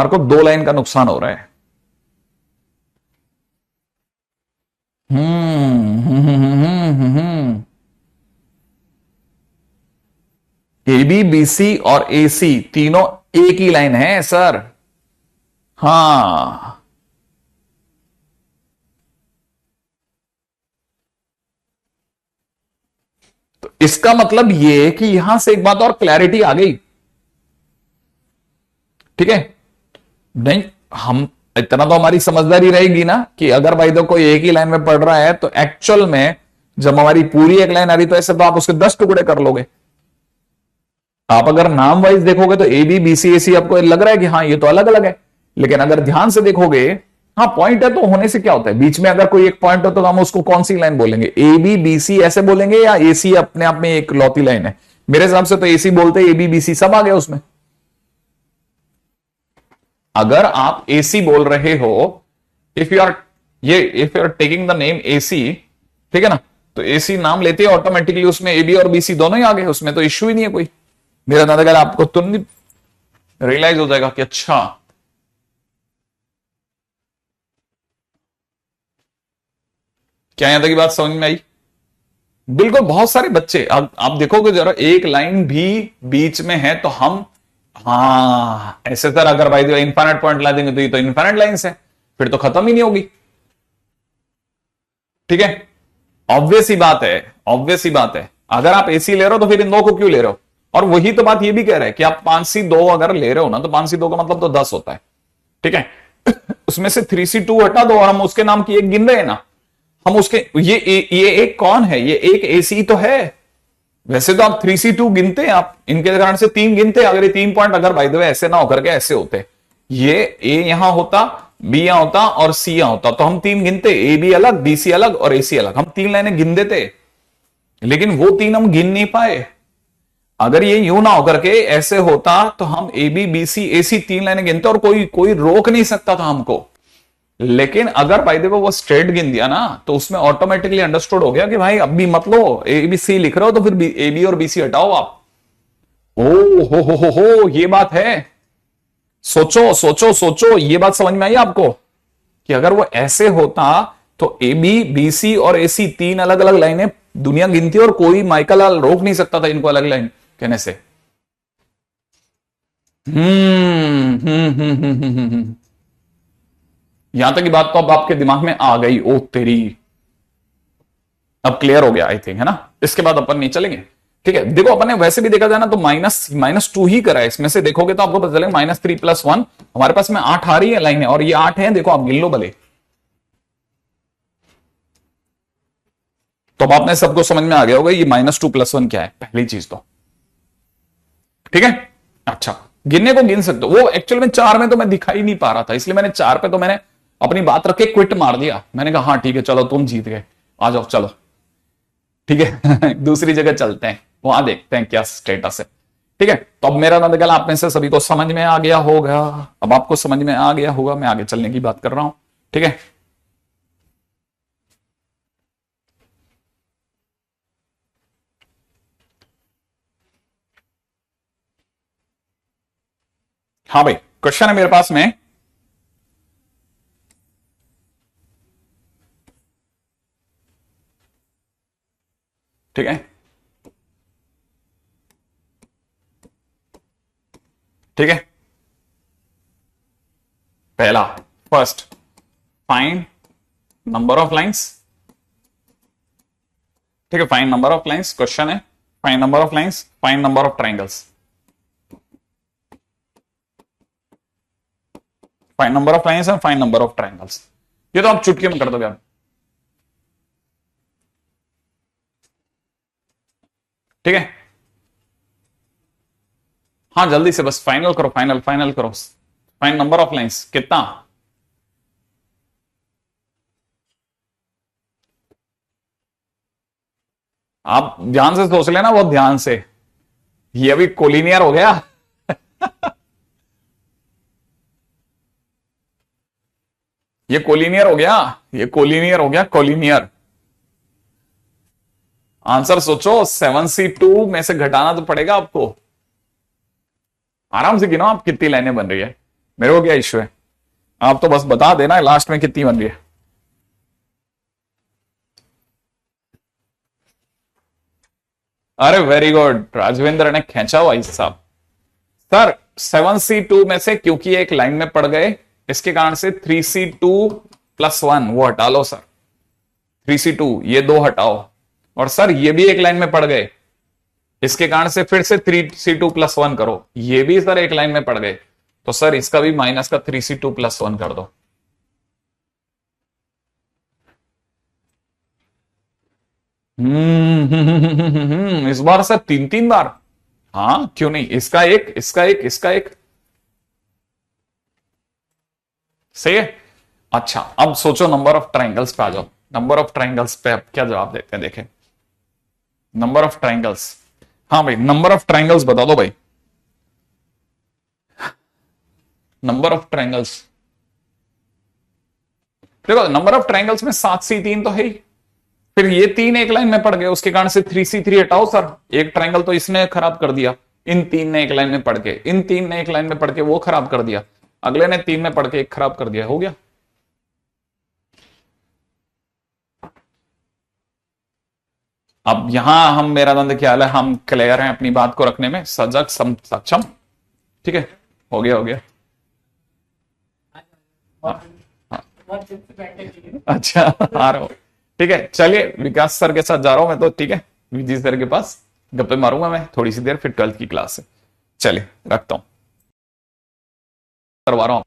को 2 लाइन का नुकसान हो रहा है। ए बी सी और ए सी तीनों एक ही लाइन है सर। हाँ, तो इसका मतलब ये कि यहां से एक बात और क्लैरिटी आ गई। ठीक है, नहीं हम इतना तो हमारी समझदारी रहेगी ना कि अगर भाई तो कोई एक ही लाइन में पढ़ रहा है तो एक्चुअल में जब हमारी पूरी एक लाइन आ रही तो ऐसे तो आप उसके 10 टुकड़े कर लोगे। आप अगर नाम वाइज देखोगे तो ए बी सी ए सी आपको लग रहा है कि हाँ ये तो अलग अलग है, लेकिन अगर ध्यान से देखोगे, हाँ पॉइंट है तो होने से क्या होता है, बीच में अगर कोई एक पॉइंट हो तो हम उसको कौन सी लाइन बोलेंगे? ए बी सी ऐसे बोलेंगे या ए सी अपने आप में एक लौती लाइन है? मेरे हिसाब से तो ए सी बोलते ए बी सी सब आ गया उसमें। अगर आप ए सी बोल रहे हो, if you are taking the name A C, ठीक है ना, तो ए सी नाम लेते ही ऑटोमेटिकली उसमें ए बी और बी सी दोनों ही आ गए, उसमें तो इश्यू ही नहीं है कोई। मेरा दादा कल आपको तुरंत रियलाइज हो जाएगा कि अच्छा क्या यहां तक की बात समझ में आई? बिल्कुल, बहुत सारे बच्चे आप देखोगे जरा एक लाइन भी बीच में है तो हम हाँ ऐसे सर अगर भाई इनफाइनाइट पॉइंट ला देंगे तो ये तो इनफाइनाइट लाइंस है, फिर तो खत्म ही नहीं होगी। ठीक है, ऑब्वियस ही बात है, ऑब्वियस ही बात है। अगर आप एसी ले रहे हो तो फिर इन दो को क्यों ले रहे हो? और वही तो बात ये भी कह रहा है कि आप 5C2 अगर ले रहे हो ना तो 5C2 का मतलब तो 10 होता है। ठीक है, उसमें से 3C2 हटा दो और हम उसके नाम की एक गिन रहे हैं ना, हम उसके ये एक कौन है? ये एक एसी तो है। वैसे तो आप 3C2 गिनते हैं, आप इनके कारण से 3 गिनते हैं। अगर ये 3 पॉइंट अगर बाय द वे ऐसे ना होकर के ऐसे होते, ये ए यहां होता, बी यहां होता और सी यहां होता, तो हम 3 गिनते, ए बी अलग, बी सी अलग और ए सी अलग, हम 3 लाइनें गिन देते। लेकिन वो 3 हम गिन नहीं पाए। अगर ये यूं ना होकर के ऐसे होता तो हम ए बी सी ए सी 3 लाइनें गिनते और कोई रोक नहीं सकता था हमको। लेकिन अगर बाय द वे वो स्ट्रेट गिन दिया ना तो उसमें ऑटोमेटिकली अंडरस्टूड हो गया कि भाई अब भी मत लो, ए बी सी लिख रहे हो तो फिर ए बी और बी सी हटाओ आप। ओ हो ये बात है। सोचो सोचो सोचो, ये बात समझ में आई आपको कि अगर वो ऐसे होता तो ए बी सी और ए सी 3 अलग अलग लाइनें दुनिया गिनती और कोई माइकल लाल रोक नहीं सकता था इनको अलग लाइन कहने से। यहां तक की बात तो अब आपके दिमाग में आ गई। ओ तेरी, अब क्लियर हो गया आई थिंक, है ना? इसके बाद अपन नहीं चलेंगे। ठीक है, देखो अपन ने वैसे भी देखा जाए ना तो -2 ही करा है। इसमें से देखोगे तो आपको पता चलेगा -3 + 1 हमारे पास में 8 आ रही है लाइनें, और ये 8 है, देखो आप गिन लो भले। तो अब आपने सबको समझ में आ गया होगा ये -2 + 1 क्या है, पहली चीज तो। ठीक है, अच्छा गिनने को गिन सकते हो। वो एक्चुअल में 4 में तो मैं दिखाई नहीं पा रहा था, इसलिए मैंने 4 पे तो मैंने अपनी बात रख के क्विट मार दिया। मैंने कहा हाँ ठीक है चलो तुम जीत गए, आ जाओ चलो। ठीक है। दूसरी जगह चलते हैं, वहां देखते हैं क्या स्टेटस है। ठीक है, तो अब मेरा नंदगल आप में से सभी को समझ में आ गया होगा। अब आपको समझ में आ गया होगा, मैं आगे चलने की बात कर रहा हूं। ठीक है, हाँ भाई, क्वेश्चन है मेरे पास में। ठीक है, ठीक है, पहला, first, find number of lines. ठीक है, find number of lines question है। Find number of lines, find number of triangles. Find number of lines and find number of triangles. ये तो आप चुटकी में कर दोगे आप। ठीक है, हाँ जल्दी से बस फाइनल करो, फाइनल फाइनल करो। फाइंड नंबर ऑफ लाइंस कितना? आप ध्यान से सोच लेना, बहुत ध्यान से। ये अभी कोलिनियर हो गया। ये कोलिनियर हो गया, ये कोलिनियर हो गया, कोलिनियर। आंसर सोचो, 7C2 में से घटाना तो पड़ेगा आपको। आराम से गिनो आप कितनी लाइनें बन रही है, मेरे को क्या इश्यू है। आप तो बस बता देना लास्ट में कितनी बन रही है। अरे वेरी गुड, राजवेंद्र ने खींचा भाई साहब। सर 7C2 में से क्योंकि एक लाइन में पड़ गए, इसके कारण से 3C2+1 वो हटा लो सर। 3C2 ये दो हटाओ, और सर ये भी एक लाइन में पड़ गए, इसके कारण से फिर से 3C2+1 करो, ये भी सर एक लाइन में पड़ गए, तो सर इसका भी माइनस का 3C2+1 कर दो। इस बार सर 3-3 बार। हाँ क्यों नहीं, इसका एक, इसका एक, इसका एक। सही है। अच्छा अब सोचो नंबर ऑफ ट्राइंगल्स पे आ जाओ। नंबर ऑफ ट्राइंगल्स पे अब क्या जवाब देते हैं, देखें। नंबर ऑफ ट्राइंगल्स, हाँ भाई नंबर ऑफ ट्राइंगल्स बता दो भाई। नंबर ऑफ ट्राइंगल्स देखो, नंबर ऑफ ट्राइंगल्स में 7C3 तो है ही, फिर ये तीन एक लाइन में पड़ गए, उसके कारण से 3C3 हटाओ सर। एक ट्राइंगल तो इसने खराब कर दिया, इन तीन ने एक लाइन में पड़ के, इन तीन ने एक लाइन में पड़ के वो खराब कर दिया, अगले ने तीन में पड़ के एक खराब कर दिया, हो गया। अब यहां हम, मेरा नंद ख्याल है हम क्लियर हैं अपनी बात को रखने में, सजग सक्षम। ठीक है, हो गया हो गया। हाँ, हाँ। अच्छा आ रहा हूं। ठीक है चलिए, विकास सर के साथ जा रहा हूं मैं तो। ठीक है, विजय सर के पास गप्पे मारूंगा मैं थोड़ी सी देर, फिर 12th की क्लास है। चलिए रखता हूं, करवा रहा हूं।